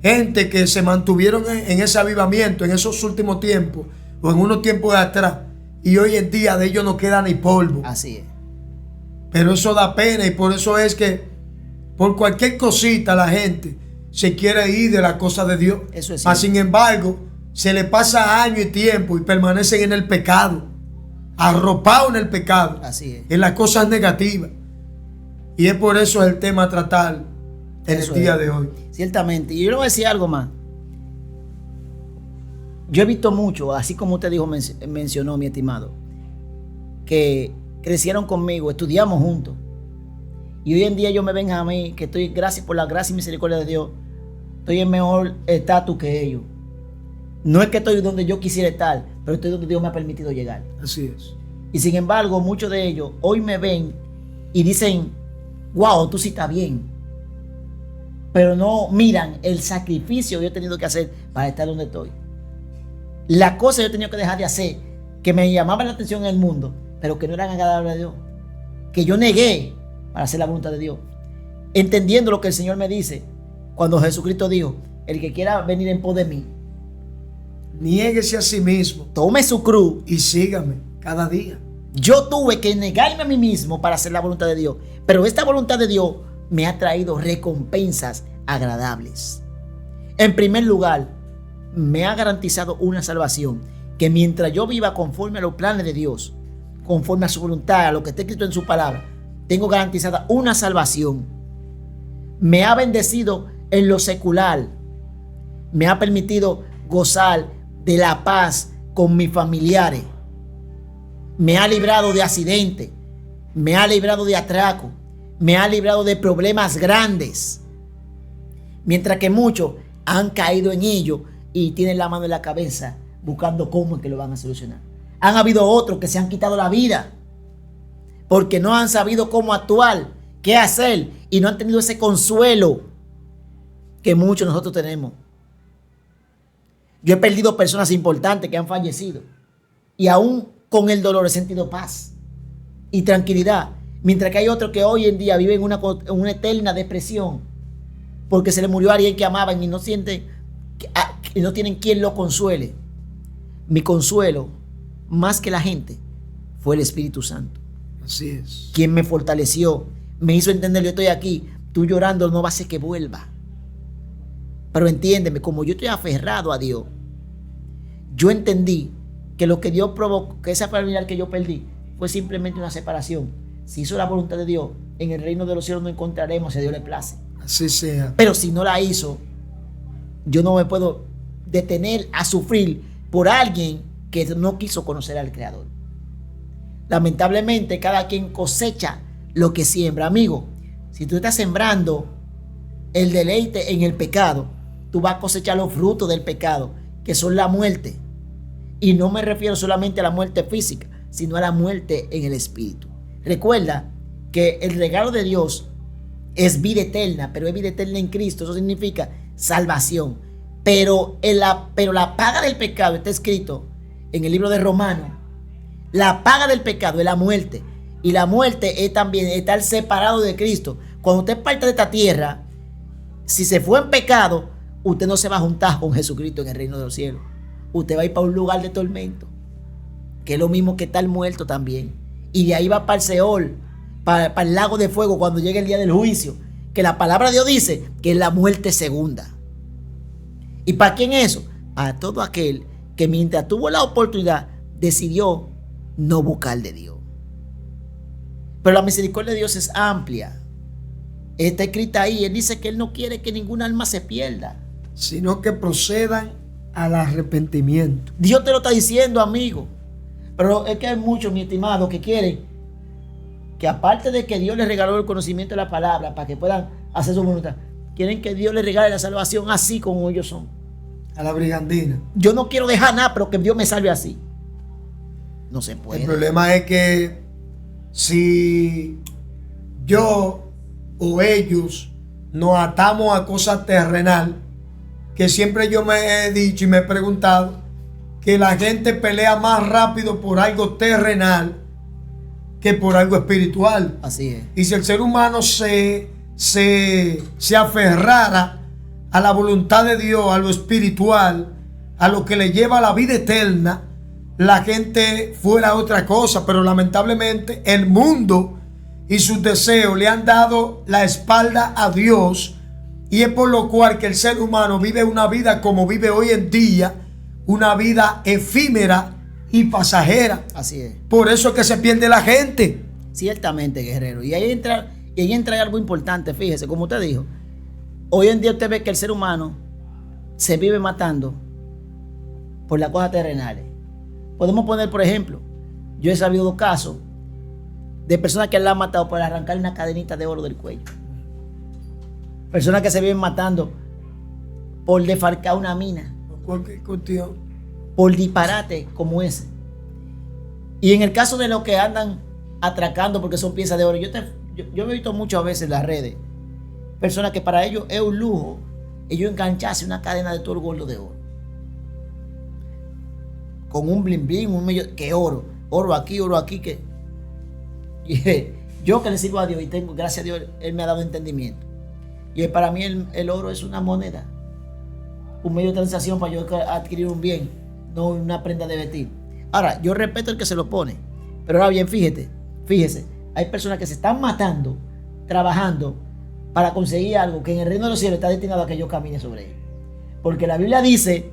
gente que se mantuvieron en ese avivamiento en esos últimos tiempos o en unos tiempos de atrás y hoy en día de ellos no queda ni polvo. Así es. Pero eso da pena y por eso es que por cualquier cosita la gente se quiere ir de la cosa de Dios. Eso es Mas, cierto. sin embargo, se le pasa años y tiempo y permanecen en el pecado, arropados en el pecado, Así es. en las cosas negativas. Y es por eso el tema a tratar en Eso el día es. de hoy. Ciertamente. Y yo le voy a decir algo más. Yo he visto mucho, así como usted dijo, mencionó, mi estimado, que crecieron conmigo, estudiamos juntos. Y hoy en día ellos me ven a mí, que estoy, gracias por la gracia y misericordia de Dios, estoy en mejor estatus que ellos. No es que estoy donde yo quisiera estar, pero estoy donde Dios me ha permitido llegar. Así es. Y sin embargo, muchos de ellos hoy me ven y dicen, wow, tú sí estás bien. Pero no miran el sacrificio que yo he tenido que hacer para estar donde estoy. La cosa que yo he tenido que dejar de hacer, que me llamaban la atención en el mundo, pero que no eran agradables a Dios. que yo negué para hacer la voluntad de Dios. Entendiendo lo que el Señor me dice cuando Jesucristo dijo: el que quiera venir en pos de mí, niéguese a sí mismo tome su cruz y sígame cada día. Yo tuve que negarme a mí mismo para hacer la voluntad de Dios. Pero esta voluntad de Dios me ha traído recompensas agradables. En primer lugar, me ha garantizado una salvación, que mientras yo viva conforme a los planes de Dios, conforme a su voluntad, a lo que está escrito en su palabra, tengo garantizada una salvación. Me ha bendecido en lo secular. Me ha permitido gozar de la paz con mis familiares. Me ha librado de accidentes. Me ha librado de atraco. Me ha librado de problemas grandes. Mientras que muchos han caído en ello y tienen la mano en la cabeza buscando cómo es que lo van a solucionar. Han habido otros que se han quitado la vida porque no han sabido cómo actuar, qué hacer, y no han tenido ese consuelo que muchos de nosotros tenemos. Yo he perdido personas importantes que han fallecido y aún con el dolor he sentido paz y tranquilidad, mientras que hay otros que hoy en día viven en una eterna depresión porque se le murió a alguien que amaban y no sienten y no tienen quien lo consuele. Mi consuelo, más que la gente, fue el Espíritu Santo. Así es. Quien me fortaleció, me hizo entender: yo estoy aquí, tú llorando no va a hacer que vuelva. Pero entiéndeme, como yo estoy aferrado a Dios, yo entendí que lo que Dios provocó, que esa familiar que yo perdí, fue simplemente una separación. Si hizo la voluntad de Dios, en el reino de los cielos nos encontraremos si a Dios le place. Así sea. Pero si no la hizo, yo no me puedo detener a sufrir por alguien que no quiso conocer al Creador. Lamentablemente, cada quien cosecha lo que siembra. Amigo, si tú estás sembrando el deleite en el pecado, tú vas a cosechar los frutos del pecado, que son la muerte. Y no me refiero solamente a la muerte física, sino a la muerte en el espíritu. Recuerda que el regalo de Dios es vida eterna, pero es vida eterna en Cristo. Eso significa salvación. Pero la paga del pecado está escrito en el libro de Romanos. La paga del pecado es la muerte. Y la muerte es también estar separado de Cristo. Cuando usted parte de esta tierra, si se fue en pecado, usted no se va a juntar con Jesucristo en el reino de los cielos. Usted va a ir para un lugar de tormento, que es lo mismo que estar muerto también. Y de ahí va para el Seol, para el lago de fuego cuando llegue el día del juicio, que la palabra de Dios dice que es la muerte segunda. ¿Y para quién es eso? Para todo aquel que mientras tuvo la oportunidad decidió no buscar de Dios. Pero la misericordia de Dios es amplia. Está escrita ahí. Él dice que Él no quiere que ninguna alma se pierda, sino que procedan al arrepentimiento. Dios te lo está diciendo, amigo. Pero es que hay muchos, mi estimado, que quieren que, aparte de que Dios les regaló el conocimiento de la palabra para que puedan hacer su voluntad, quieren que Dios les regale la salvación así como ellos son. A la brigandina. Yo no quiero dejar nada, pero que Dios me salve así. No se puede. El problema es que si yo o ellos nos atamos a cosas terrenal, que siempre yo me he dicho y me he preguntado que la gente pelea más rápido por algo terrenal que por algo espiritual. Así es. Y si el ser humano se aferrara a la voluntad de Dios, a lo espiritual, a lo que le lleva a la vida eterna, la gente fuera otra cosa. Pero lamentablemente el mundo y sus deseos le han dado la espalda a Dios, y es por lo cual que el ser humano vive una vida como vive hoy en día, una vida efímera y pasajera. Así es. Por eso es que se pierde la gente. Ciertamente, guerrero. Y ahí entra algo importante. Fíjese, como usted dijo, hoy en día usted ve que el ser humano se vive matando por las cosas terrenales. Podemos poner, por ejemplo, yo he sabido casos de personas que la han matado por arrancar una cadenita de oro del cuello. Personas que se viven matando por defalcar una mina. Cualquier cuestión. Por disparate como ese. Y en el caso de los que andan atracando porque son piezas de oro, yo he visto muchas veces en las redes personas que para ellos es un lujo ellos engancharse una cadena de todo gordo de oro, con un blin blin, un medio que oro aquí que Yo que le sirvo a Dios y tengo, gracias a Dios, Él me ha dado entendimiento. Y para mí el oro es una moneda, un medio de transacción para yo adquirir un bien, no una prenda de vestir. Ahora, yo respeto el que se lo pone, pero ahora bien, fíjese, hay personas que se están matando, trabajando para conseguir algo que en el reino de los cielos está destinado a que yo camine sobre él. Porque la Biblia dice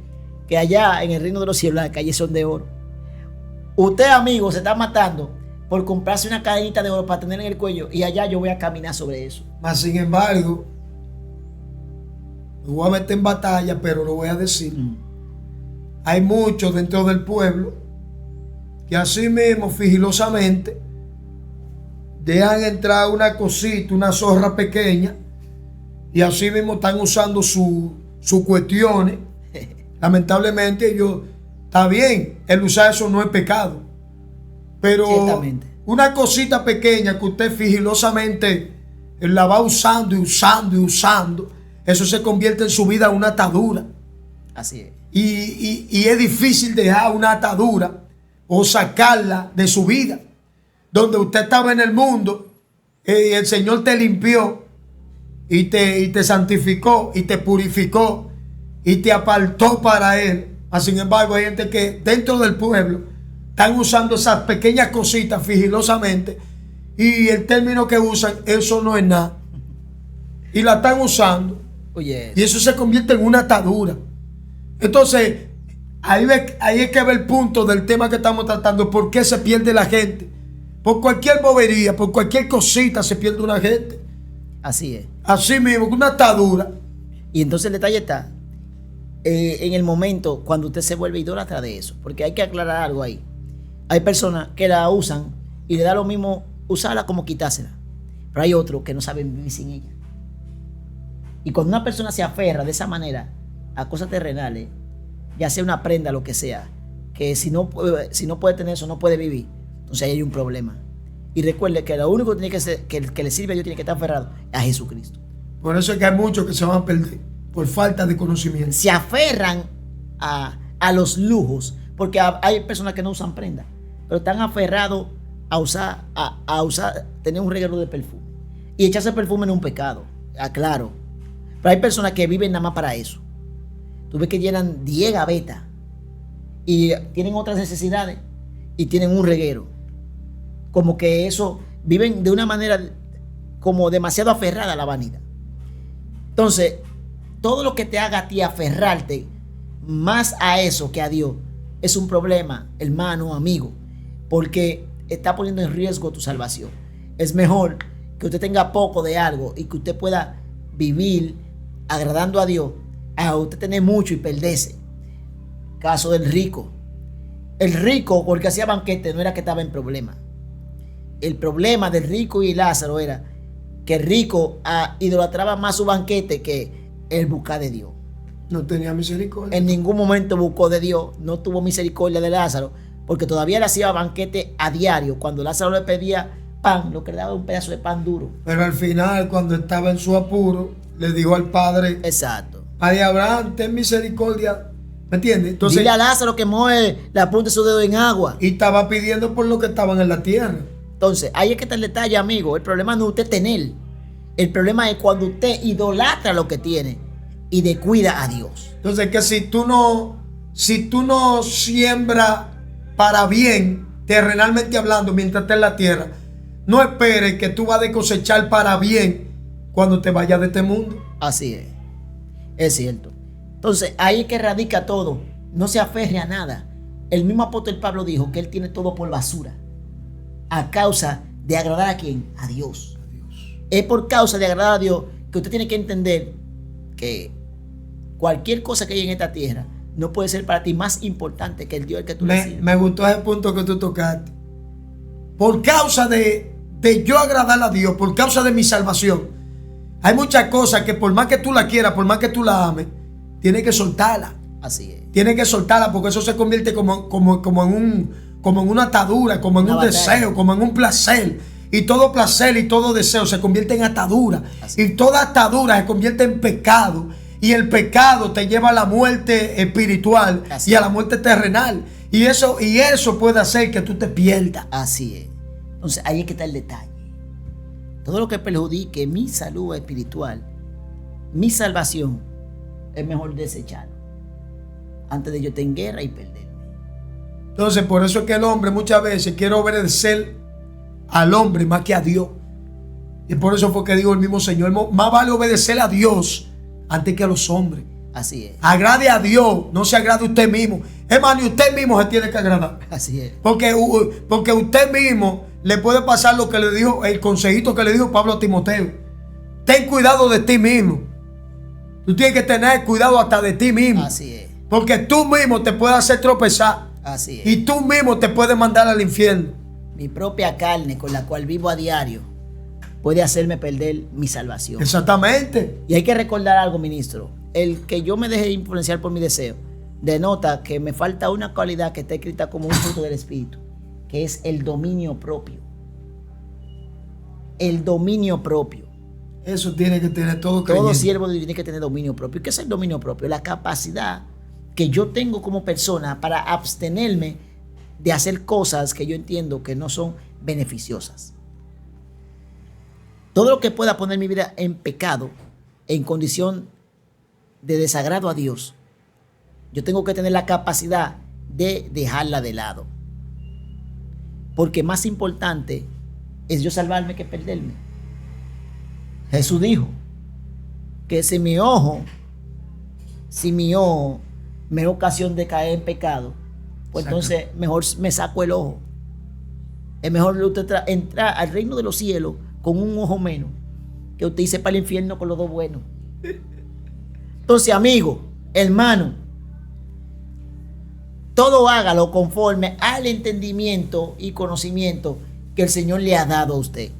que allá en el reino de los cielos las calles son de oro. Usted, amigo, se está matando por comprarse una cadenita de oro para tener en el cuello y allá yo voy a caminar sobre eso. Mas sin embargo, me voy a meter en batalla, pero lo voy a decir. Hay muchos dentro del pueblo que así mismo, sigilosamente, dejan entrar una cosita, una zorra pequeña, y así mismo están usando sus cuestiones. Lamentablemente, está bien, el usar eso no es pecado, pero una cosita pequeña que usted sigilosamente la va usando y usando y usando, eso se convierte en su vida en una atadura. Así es. Y es difícil dejar una atadura o sacarla de su vida. Donde usted estaba en el mundo y el Señor te limpió y te santificó y te purificó y te apartó para Él. Sin embargo, hay gente que dentro del pueblo están usando esas pequeñas cositas sigilosamente y el término que usan, eso no es nada. Y la están usando. Oye, y eso se convierte en una atadura. Entonces, ahí es que ve el punto del tema que estamos tratando. ¿Por qué se pierde la gente? Por cualquier bobería, por cualquier cosita se pierde una gente. Así es. Así mismo, una atadura. Y entonces el detalle está en el momento cuando usted se vuelve idólatra de eso. Porque hay que aclarar algo ahí. Hay personas que la usan y le da lo mismo usarla como quitársela. Pero hay otros que no saben vivir sin ella. Y cuando una persona se aferra de esa manera a cosas terrenales, ya sea una prenda, lo que sea, que si no puede tener eso, no puede vivir. Entonces ahí hay un problema. Y recuerde que lo único que tiene que ser, que le sirve a Dios, tiene que estar aferrado a Jesucristo. Por eso es que hay muchos que se van a perder por falta de conocimiento. Se aferran a los lujos, porque hay personas que no usan prenda, pero están aferrados a usar, tener un reguero de perfume. Y echarse perfume no es un pecado, aclaro. Pero hay personas que viven nada más para eso. Tú ves que llenan 10 gavetas y tienen otras necesidades y tienen un reguero. Como que eso, viven de una manera como demasiado aferrada a la vanidad. Entonces, todo lo que te haga a ti aferrarte más a eso que a Dios es un problema, hermano, amigo, porque está poniendo en riesgo tu salvación. Es mejor que usted tenga poco de algo y que usted pueda vivir agradando a Dios, a usted tener mucho y perderse. Caso del rico. El rico, porque hacía banquete, no era que estaba en problema. El problema del rico y Lázaro era que el rico idolatraba más su banquete que el buscar de Dios. No tenía misericordia. En ningún momento buscó de Dios, no tuvo misericordia de Lázaro, porque todavía le hacía banquete a diario. Cuando Lázaro le pedía pan, lo que le daba un pedazo de pan duro. Pero al final, cuando estaba en su apuro, le dijo al padre: exacto, Padre Abraham, ten misericordia. ¿Me entiendes? Entonces, dile a Lázaro que moje la punta de su dedo en agua. Y estaba pidiendo por lo que estaban en la tierra. Entonces, ahí es que está el detalle, amigo. El problema no es usted tener. El problema es cuando usted idolatra lo que tiene y descuida a Dios. Entonces, que si tú no siembras para bien, terrenalmente hablando, mientras estés en la tierra, no esperes que tú vas a cosechar para bien cuando te vayas de este mundo. Así es cierto. Entonces, ahí es que radica todo. No se aferre a nada. El mismo apóstol Pablo dijo que él tiene todo por basura, a causa de agradar a ¿quién? A Dios. Es por causa de agradar a Dios que usted tiene que entender que cualquier cosa que hay en esta tierra no puede ser para ti más importante que el Dios al que tú le sirves. Me gustó ese punto que tú tocaste. Por causa de yo agradar a Dios, por causa de mi salvación, hay muchas cosas que por más que tú la quieras, por más que tú la ames, tienes que soltarla. Así es. Tienes que soltarla, porque eso se convierte como en una atadura, como en un deseo, como en un placer. Y todo placer y todo deseo se convierte en atadura. Así. Y toda atadura se convierte en pecado. Y el pecado te lleva a la muerte espiritual. Así. Y a la muerte terrenal. Y eso puede hacer que tú te pierdas. Así es. Entonces ahí es que está el detalle. todo lo que perjudique mi salud espiritual, mi salvación, es mejor desecharlo antes de yo estar en guerra y perderme. Entonces, por eso es que el hombre muchas veces quiere obedecer al hombre más que a Dios. Y por eso fue que dijo el mismo Señor, más vale obedecer a Dios antes que a los hombres. Así es. Agrade a Dios, no se agrade a usted mismo. Hermano, y usted mismo se tiene que agradar. Así es. Porque usted mismo le puede pasar lo que le dijo, el consejito que le dijo Pablo a Timoteo. Ten cuidado de ti mismo. Tú tienes que tener cuidado hasta de ti mismo. Así es. Porque tú mismo te puedes hacer tropezar. Así es. Y tú mismo te puedes mandar al infierno. Mi propia carne con la cual vivo a diario puede hacerme perder mi salvación. Exactamente. Y hay que recordar algo, ministro. El que yo me deje influenciar por mi deseo denota que me falta una cualidad que está escrita como un fruto del Espíritu, que es el dominio propio. El dominio propio. Eso tiene que tener todo creyente. Todo siervo tiene que tener dominio propio. ¿Qué es el dominio propio? La capacidad que yo tengo como persona para abstenerme de hacer cosas que yo entiendo que no son beneficiosas. Todo lo que pueda poner mi vida en pecado, en condición de desagrado a Dios, yo tengo que tener la capacidad de dejarla de lado. Porque más importante es yo salvarme que perderme. Jesús dijo que si mi ojo me es ocasión de caer en pecado, pues entonces mejor me saco el ojo. Es mejor usted entrar al reino de los cielos con un ojo menos que usted irse para el infierno con los dos buenos. Entonces, amigo, hermano, todo hágalo conforme al entendimiento y conocimiento que el Señor le ha dado a usted.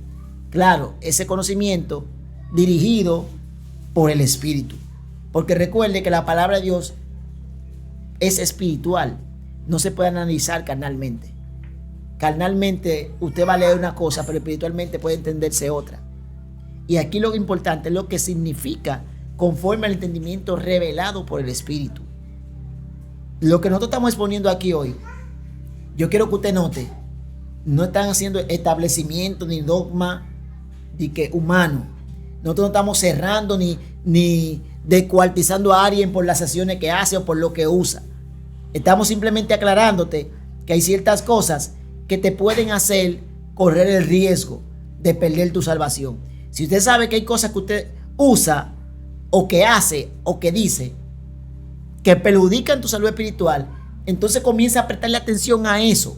Claro, ese conocimiento dirigido por el Espíritu. Porque recuerde que la palabra de Dios es espiritual. No se puede analizar carnalmente. Carnalmente usted va a leer una cosa, pero espiritualmente puede entenderse otra. Y aquí lo importante es lo que significa conforme al entendimiento revelado por el Espíritu. Lo que nosotros estamos exponiendo aquí hoy, yo quiero que usted note, no están haciendo establecimiento ni dogma de que humano. Nosotros no estamos cerrando ni descuartizando a alguien por las acciones que hace o por lo que usa. Estamos simplemente aclarándote que hay ciertas cosas que te pueden hacer correr el riesgo de perder tu salvación. Si usted sabe que hay cosas que usted usa o que hace o que dice que perjudican tu salud espiritual, entonces comienza a prestarle atención a eso,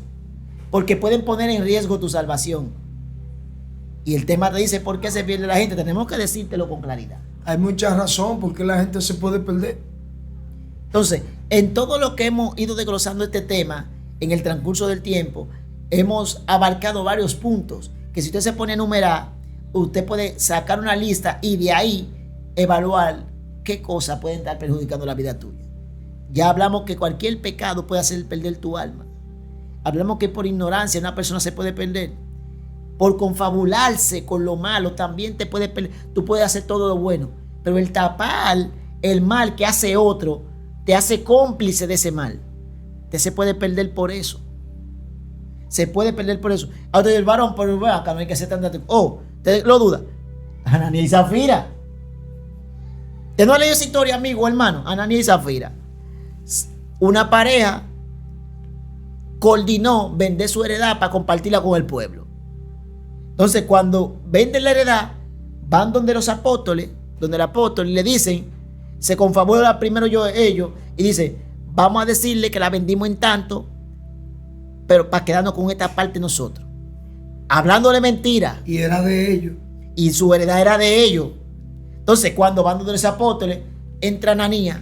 porque pueden poner en riesgo tu salvación. Y el tema te dice por qué se pierde la gente. Tenemos que decírtelo con claridad. Hay mucha razón por qué la gente se puede perder. Entonces, en todo lo que hemos ido desglosando este tema en el transcurso del tiempo, hemos abarcado varios puntos que si usted se pone a enumerar, usted puede sacar una lista y de ahí evaluar qué cosas pueden estar perjudicando la vida tuya. Ya hablamos que cualquier pecado puede hacer perder tu alma. Hablamos que por ignorancia una persona se puede perder. Por confabularse con lo malo también te puede perder. Tú puedes hacer todo lo bueno, pero el tapar el mal que hace otro te hace cómplice de ese mal. Te se puede perder por eso. Se puede perder por eso. Ahora el varón, por acá no hay que hacer tanta. ¿Te lo duda? Ananías y Zafira. ¿Te no ha leído esa historia, amigo, hermano? Ananías y Zafira. Una pareja coordinó vender su heredad para compartirla con el pueblo. Entonces, cuando venden la heredad, van donde los apóstoles, donde el apóstol le dicen, se confabula primero ellos y dice, vamos a decirle que la vendimos en tanto, pero para quedarnos con esta parte nosotros. Hablándole mentira. Y era de ellos. Y su heredad era de ellos. Entonces, cuando van donde los apóstoles, entra Ananías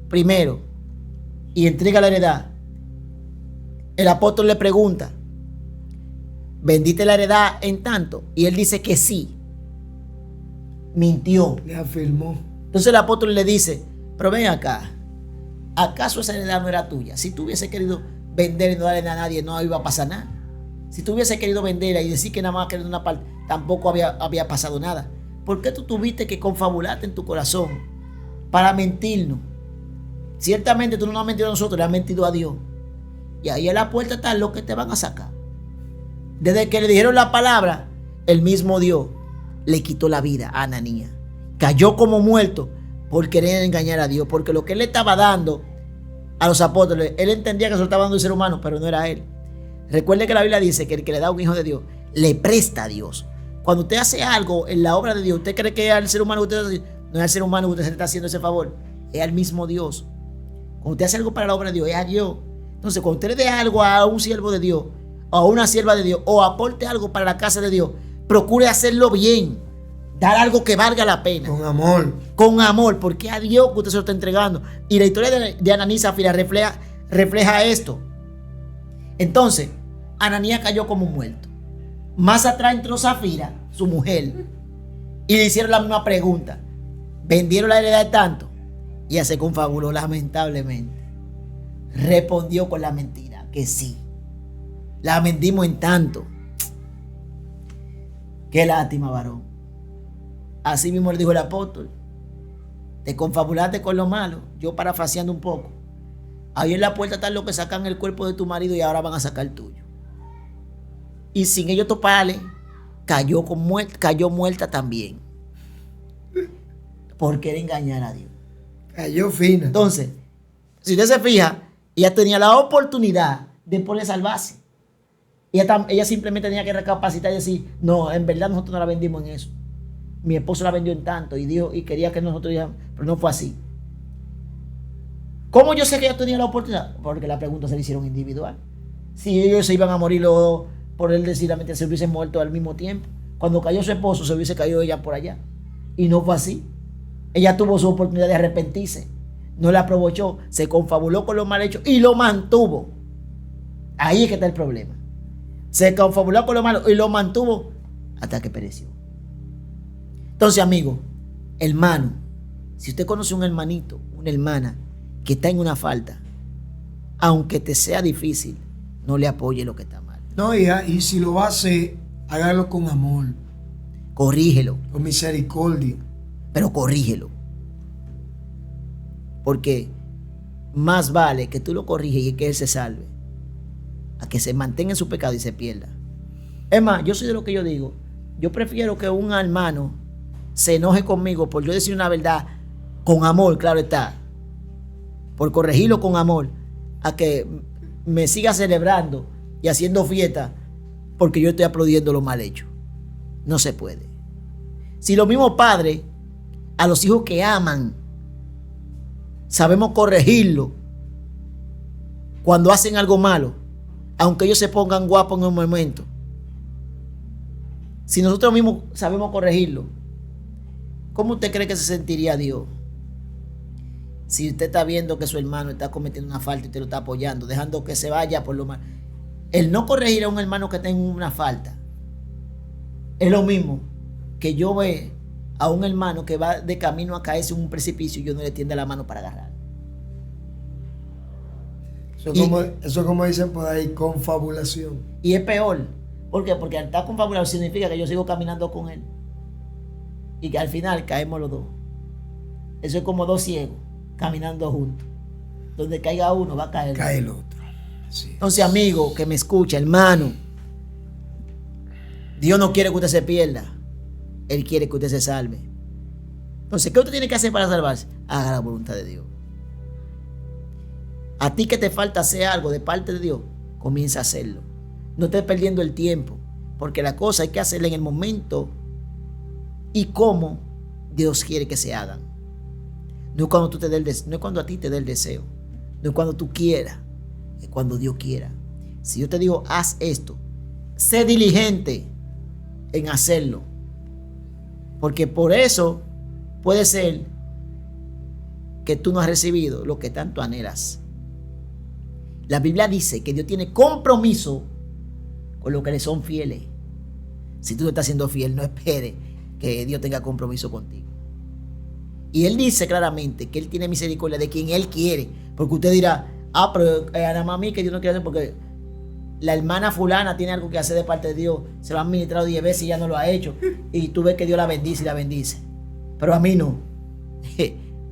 primero y entrega la heredad. El apóstol le pregunta, ¿vendiste la heredad en tanto? Y él dice que sí. Mintió. Le afirmó. Entonces el apóstol le dice, pero ven acá, ¿acaso esa heredad no era tuya? Si tú hubiese querido vender y no darle a nadie, no iba a pasar nada. Si tú hubiese querido venderla y decir que nada más querías una parte, tampoco había pasado nada. ¿Por qué tú tuviste que confabularte en tu corazón para mentirnos? Ciertamente tú no nos has mentido a nosotros, le has mentido a Dios. Y ahí a la puerta están los que te van a sacar. Desde que le dijeron la palabra, el mismo Dios le quitó la vida a Ananías. Cayó como muerto por querer engañar a Dios, porque lo que él le estaba dando a los apóstoles, él entendía que se lo estaba dando el ser humano, pero no era él. Recuerde que la Biblia dice que el que le da a un hijo de Dios, le presta a Dios. Cuando usted hace algo en la obra de Dios, usted cree que es al ser humano que usted está haciendo. No es al ser humano que usted se le está haciendo ese favor, es al mismo Dios. Cuando usted hace algo para la obra de Dios, es a Dios. Entonces, cuando usted le dé algo a un siervo de Dios, o a una sierva de Dios, o aporte algo para la casa de Dios, procure hacerlo bien. Dar algo que valga la pena. Con amor. Con amor, porque a Dios que usted se lo está entregando. Y la historia de Ananías y Zafira refleja esto. Entonces, Ananías cayó como muerto. Más atrás entró Zafira, su mujer, y le hicieron la misma pregunta. ¿Vendieron la heredad de tanto? Y ella se confabuló, lamentablemente. Respondió con la mentira, que sí. La vendimos en tanto. Qué lástima, varón. Así mismo le dijo el apóstol. Te confabulaste con lo malo. Yo parafraseando un poco. Ahí en la puerta están los que sacan el cuerpo de tu marido y ahora van a sacar el tuyo. Y sin ellos toparle, cayó muerta también. Por querer engañar a Dios. Cayó fina. Entonces, si usted se fija, ella tenía la oportunidad de poder salvarse. Ella simplemente tenía que recapacitar y decir, no, en verdad nosotros no la vendimos en eso. Mi esposo la vendió en tanto y dijo y quería que nosotros digamos, pero no fue así. ¿Cómo yo sé que ella tenía la oportunidad? Porque la pregunta se le hicieron individual. Si ellos se iban a morir por él decididamente se hubiesen muerto al mismo tiempo. Cuando cayó su esposo se hubiese caído ella por allá. Y no fue así. Ella tuvo su oportunidad de arrepentirse. No la aprovechó. Se confabuló con lo mal hecho y lo mantuvo. Ahí es que está el problema. Se confabuló con lo malo y lo mantuvo hasta que pereció. Entonces, amigo, hermano, si usted conoce un hermanito, una hermana que está en una falta, aunque te sea difícil, no le apoye lo que está mal. No, hija, y si lo hace, hágalo con amor. Corrígelo. Con misericordia. Pero corrígelo. Porque más vale que tú lo corriges y que él se salve, a que se mantenga en su pecado y se pierda. Es más, yo soy de lo que yo digo. Yo prefiero que un hermano se enoje conmigo por yo decir una verdad con amor, claro está, por corregirlo con amor, a que me siga celebrando y haciendo fiesta porque yo estoy aplaudiendo lo mal hecho. No se puede. Si los mismos padres a los hijos que aman sabemos corregirlo cuando hacen algo malo, aunque ellos se pongan guapos en un momento, si nosotros mismos sabemos corregirlo, ¿cómo usted cree que se sentiría Dios? Si usted está viendo que su hermano está cometiendo una falta y usted lo está apoyando, dejando que se vaya por lo mal. El no corregir a un hermano que tenga una falta es lo mismo que yo ve a un hermano que va de camino a caerse en un precipicio y yo no le tienda la mano para agarrar. Eso como dicen por ahí, confabulación. Y es peor. ¿Por qué? Porque al estar confabulado significa que yo sigo caminando con él. Y que al final caemos los dos. Eso es como dos ciegos caminando juntos. Donde caiga uno va a caer el otro. Sí. Entonces, amigo que me escucha, hermano, Dios no quiere que usted se pierda. Él quiere que usted se salve. Entonces, ¿qué usted tiene que hacer para salvarse? Haga la voluntad de Dios. A ti que te falta hacer algo de parte de Dios, comienza a hacerlo. No estés perdiendo el tiempo, porque la cosa hay que hacerla en el momento y cómo Dios quiere que se hagan. No es cuando tú te dé no es cuando a ti te dé el deseo, no es cuando tú quieras, es cuando Dios quiera. Si yo te digo, haz esto, sé diligente en hacerlo, porque por eso puede ser que tú no has recibido lo que tanto anhelas. La Biblia dice que Dios tiene compromiso con los que le son fieles. Si tú no estás siendo fiel, no esperes que Dios tenga compromiso contigo. Y Él dice claramente que Él tiene misericordia de quien Él quiere. Porque usted dirá, pero nada más a mí que Dios no quiere hacer porque la hermana fulana tiene algo que hacer de parte de Dios. Se lo ha administrado 10 veces y ya no lo ha hecho. Y tú ves que Dios la bendice y la bendice. Pero a mí no.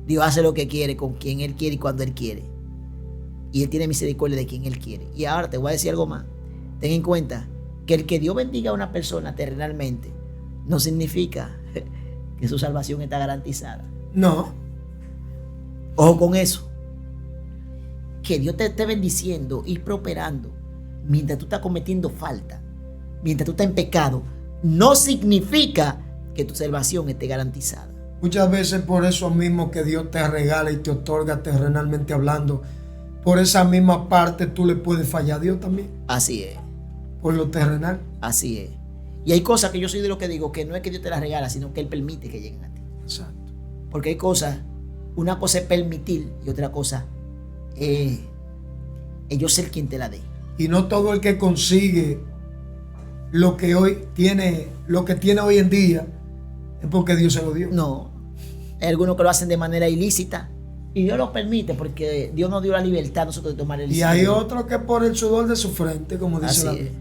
Dios hace lo que quiere, con quien Él quiere y cuando Él quiere. Y Él tiene misericordia de quien Él quiere. Y ahora te voy a decir algo más. Ten en cuenta que el que Dios bendiga a una persona terrenalmente no significa que su salvación está garantizada. No. Ojo con eso. Que Dios te esté bendiciendo y prosperando mientras tú estás cometiendo falta, mientras tú estás en pecado, no significa que tu salvación esté garantizada. Muchas veces por eso mismo que Dios te regala y te otorga terrenalmente hablando, por esa misma parte tú le puedes fallar a Dios también. Así es. Por lo terrenal. Así es. Y hay cosas que yo soy de lo que digo, que no es que Dios te las regala, sino que Él permite que lleguen a ti. Exacto. Porque hay cosas, una cosa es permitir y otra cosa es yo ser quien te la dé. Y no todo el que consigue lo que tiene hoy en día es porque Dios se lo dio. No. Hay algunos que lo hacen de manera ilícita y Dios lo permite porque Dios nos dio la libertad a nosotros de tomar el Y hay otros que por el sudor de su frente, como dice la Biblia,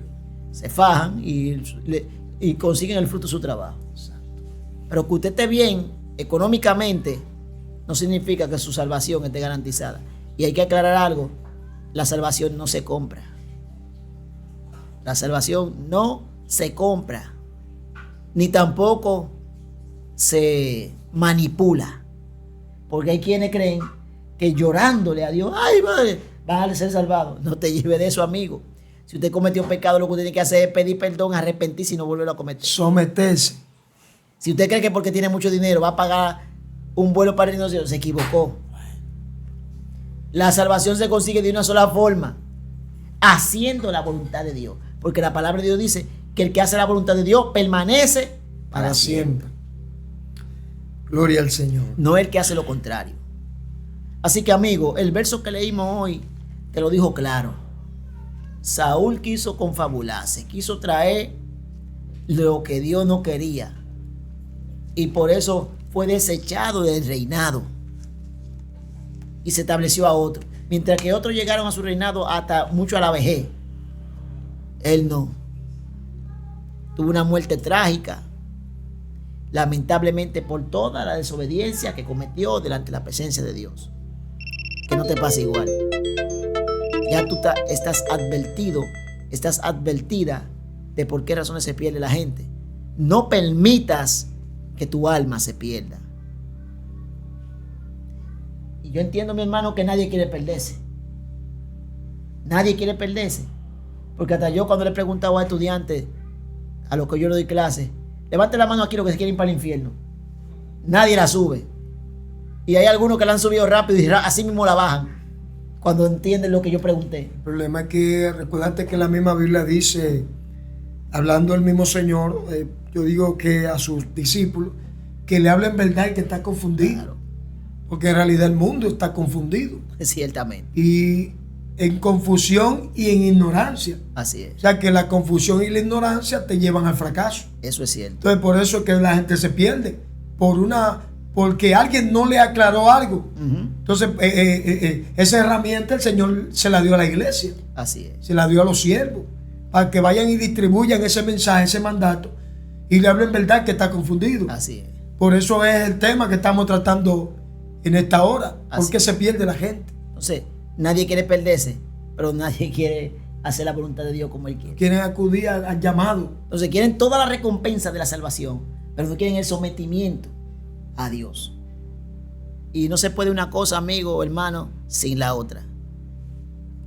se fajan y consiguen el fruto de su trabajo. Exacto. Pero que usted esté bien económicamente no significa que su salvación esté garantizada. Y hay que aclarar algo: la salvación no se compra. La salvación no se compra, ni tampoco se manipula. Porque hay quienes creen que llorándole a Dios, ay, madre, van a ser salvados. No te lleve de eso, amigo. Si usted cometió pecado, lo que usted tiene que hacer es pedir perdón, arrepentirse y no volverlo a cometer. Someterse. Si usted cree que porque tiene mucho dinero va a pagar un vuelo para irnos, se equivocó. La salvación se consigue de una sola forma: haciendo la voluntad de Dios. Porque la palabra de Dios dice que el que hace la voluntad de Dios permanece para siempre. Gloria al Señor. No el que hace lo contrario. Así que, amigo, el verso que leímos hoy te lo dijo claro. Saúl quiso confabularse, quiso traer lo que Dios no quería, y por eso fue desechado del reinado y se estableció a otro, mientras que otros llegaron a su reinado hasta mucho a la vejez. Él no. Tuvo una muerte trágica, lamentablemente, por toda la desobediencia que cometió delante de la presencia de Dios. Que no te pase igual. Ya tú estás advertido, estás advertida de por qué razones se pierde la gente. No permitas que tu alma se pierda. Y yo entiendo, mi hermano, que nadie quiere perderse. Nadie quiere perderse. Porque hasta yo, cuando le he preguntado a estudiantes a los que yo le doy clase, levante la mano aquí los que se quieren ir para el infierno. Nadie la sube. Y hay algunos que la han subido rápido y así mismo la bajan cuando entienden lo que yo pregunté. El problema es que recuérdate que la misma Biblia dice, hablando el mismo Señor, yo digo que a sus discípulos, que le hablen verdad y que está confundido. Claro. Porque en realidad el mundo está confundido. Ciertamente. Y en confusión y en ignorancia. Así es. O sea que la confusión y la ignorancia te llevan al fracaso. Eso es cierto. Entonces por eso es que la gente se pierde. Porque alguien no le aclaró algo. Uh-huh. Entonces esa herramienta el Señor se la dio a la iglesia. Así es. Se la dio a los siervos, para que vayan y distribuyan ese mensaje, ese mandato, y le hablen verdad que está confundido. Así es. Por eso es el tema que estamos tratando en esta hora. ¿Por qué se pierde la gente? Entonces, nadie quiere perderse, pero nadie quiere hacer la voluntad de Dios como Él quiere. Quieren acudir al llamado. Entonces, quieren toda la recompensa de la salvación, pero no quieren el sometimiento a Dios. Y no se puede una cosa, amigo o hermano, sin la otra.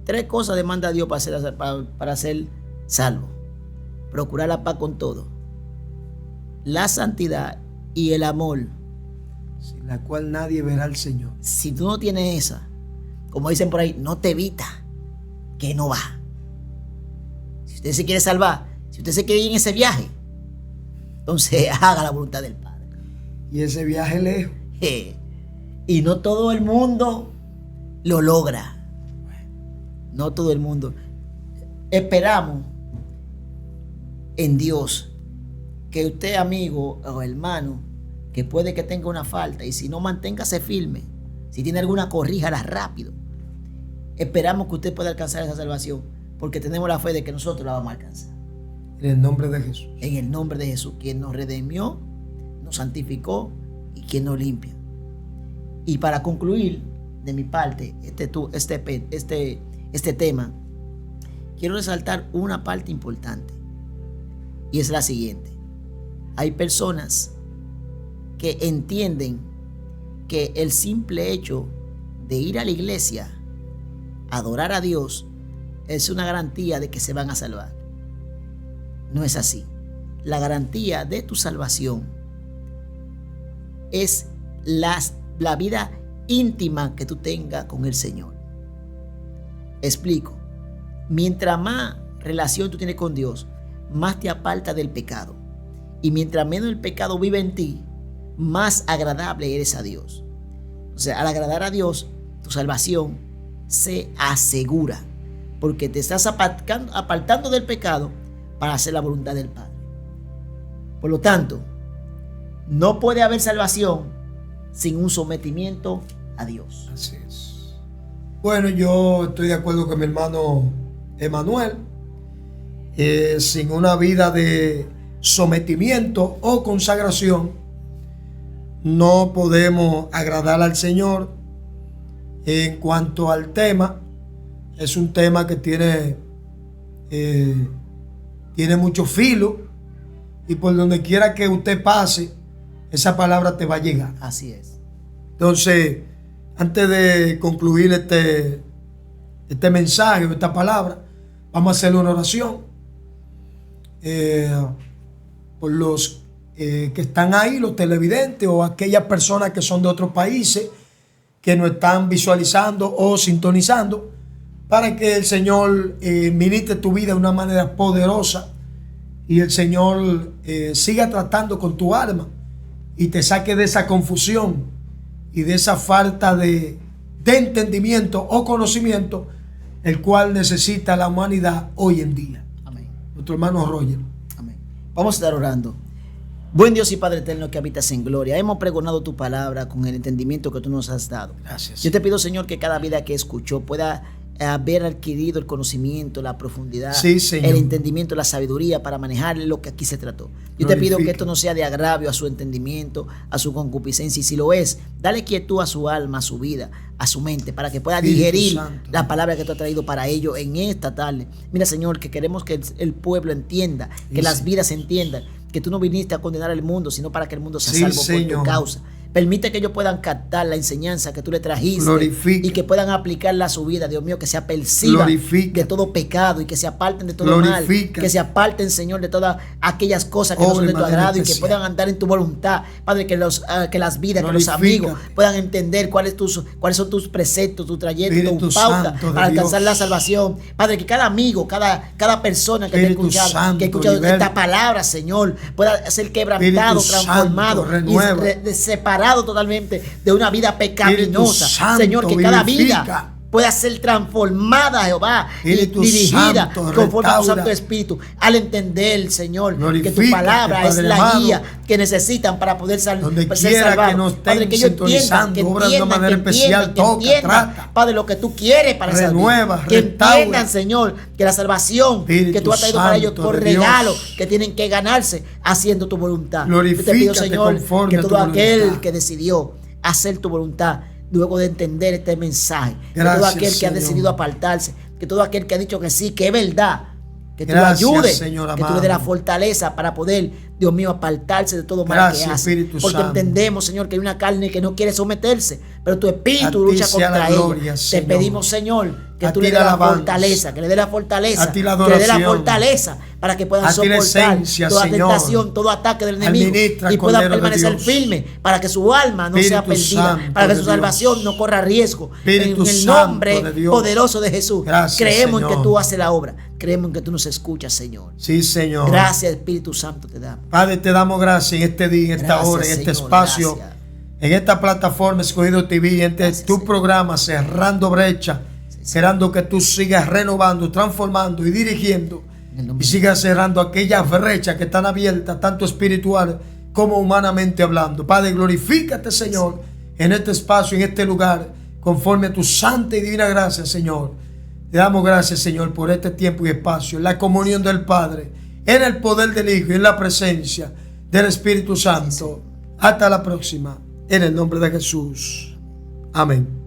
3 cosas demanda Dios para ser salvo: procurar la paz con todo, la santidad y el amor, sin la cual nadie verá al Señor. Si tú no tienes esa, como dicen por ahí, no te evita, que no va. Si usted se quiere salvar, si usted se quiere ir en ese viaje, entonces haga la voluntad del Padre. Y ese viaje lejos. Y no todo el mundo lo logra. No todo el mundo. Esperamos en Dios que usted, amigo o hermano, que puede que tenga una falta, y si no, manténgase firme. Si tiene alguna, corríjala rápido. Esperamos que usted pueda alcanzar esa salvación, porque tenemos la fe de que nosotros la vamos a alcanzar. En el nombre de Jesús. En el nombre de Jesús, quien nos redimió, nos santificó y quien nos limpia. Y para concluir de mi parte este tema, quiero resaltar una parte importante, y es la siguiente: Hay personas que entienden que el simple hecho de ir a la iglesia, adorar a Dios, es una garantía de que se van a salvar. No es así. La garantía de tu salvación es la vida íntima que tú tengas con el Señor. Explico. Mientras más relación tú tienes con Dios, más te aparta del pecado. Y mientras menos el pecado vive en ti, más agradable eres a Dios. O sea, al agradar a Dios, tu salvación se asegura, porque te estás apartando del pecado para hacer la voluntad del Padre. Por lo tanto, no puede haber salvación sin un sometimiento a Dios. Así es. Bueno, yo estoy de acuerdo con mi hermano Emanuel. Sin una vida de sometimiento o consagración, no podemos agradar al Señor. En cuanto al tema, es un tema que tiene mucho filo, y por donde quiera que usted pase, esa palabra te va a llegar. Así es. Entonces, antes de concluir este mensaje o esta palabra, vamos a hacer una oración por los que están ahí, los televidentes o aquellas personas que son de otros países que nos están visualizando o sintonizando, para que el Señor ministre tu vida de una manera poderosa y el Señor siga tratando con tu alma y te saque de esa confusión y de esa falta de entendimiento o conocimiento, el cual necesita la humanidad hoy en día. Amén. Nuestro hermano Roger. Amén. Vamos a estar orando. Buen Dios y Padre eterno que habitas en gloria, hemos pregonado tu palabra con el entendimiento que tú nos has dado. Gracias. Yo te pido, Señor, que cada vida que escuchó pueda haber adquirido el conocimiento, la profundidad, sí, el entendimiento, la sabiduría para manejar lo que aquí se trató. Yo te pido que esto no sea de agravio a su entendimiento, a su concupiscencia, y si lo es, dale quietud a su alma, a su vida, a su mente, para que pueda digerir la palabra que tú has traído para ello en esta tarde. Mira, Señor, que queremos que el pueblo entienda, que las vidas entiendan que tú no viniste a condenar al mundo, sino para que el mundo sea salvo por tu causa. Permite que ellos puedan captar la enseñanza que tú le trajiste. Glorifica. Y que puedan aplicarla a su vida, Dios mío, que se aperciban de todo pecado y que se aparten de todo mal, que se aparten, Señor, de todas aquellas cosas que no son de tu agrado y que puedan andar en tu voluntad. Padre, que las vidas, que los amigos puedan entender cuáles son tus preceptos, tu trayecto, tu pauta para alcanzar la salvación. Padre, que cada amigo, cada persona que te ha escuchado esta palabra, Señor, pueda ser quebrantado, transformado y separado totalmente de una vida pecaminosa. Señor, que cada vida pueda ser transformada, Jehová, y dirigida conforme a tu Santo Espíritu, al entender, Señor, que tu palabra es la guía que necesitan para poder ser salvados. Padre, que ellos entiendan, que entiendan, Padre, lo que tú quieres para esa vida. Que entiendan, Señor, que la salvación que tú has traído para ellos por regalo, que tienen que ganarse haciendo tu voluntad. Yo te pido, Señor, que todo aquel que decidió hacer tu voluntad, luego de entender este mensaje, que todo aquel que ha decidido apartarse, que todo aquel que ha dicho que sí, que es verdad, que tú lo ayudes, que tú le des la fortaleza para poder, Dios mío, apartarse de todo mal que hace. Porque entendemos, Señor, que hay una carne que no quiere someterse, pero tu espíritu lucha contra ella. Te pedimos, Señor, que tú le des la fortaleza, que le des la fortaleza, que le des la fortaleza para que puedan soportar toda tentación, todo ataque del enemigo y puedan permanecer firmes para que su alma no sea perdida, para que su salvación no corra riesgo. En el nombre poderoso de Jesús, creemos en que tú haces la obra, creemos en que tú nos escuchas, Señor. Sí, Señor. Gracias, Espíritu Santo, te damos. Padre, te damos gracias en este día, en esta hora, en este espacio, en esta plataforma Escogido TV, en tu programa Cerrando Brecha. Esperando que tú sigas renovando, transformando y dirigiendo y sigas cerrando aquellas brechas que están abiertas, tanto espiritual como humanamente hablando. Padre, glorifícate, Señor, en este espacio, en este lugar, conforme a tu santa y divina gracia, Señor. Te damos gracias, Señor, por este tiempo y espacio, en la comunión del Padre, en el poder del Hijo y en la presencia del Espíritu Santo. Hasta la próxima, en el nombre de Jesús. Amén.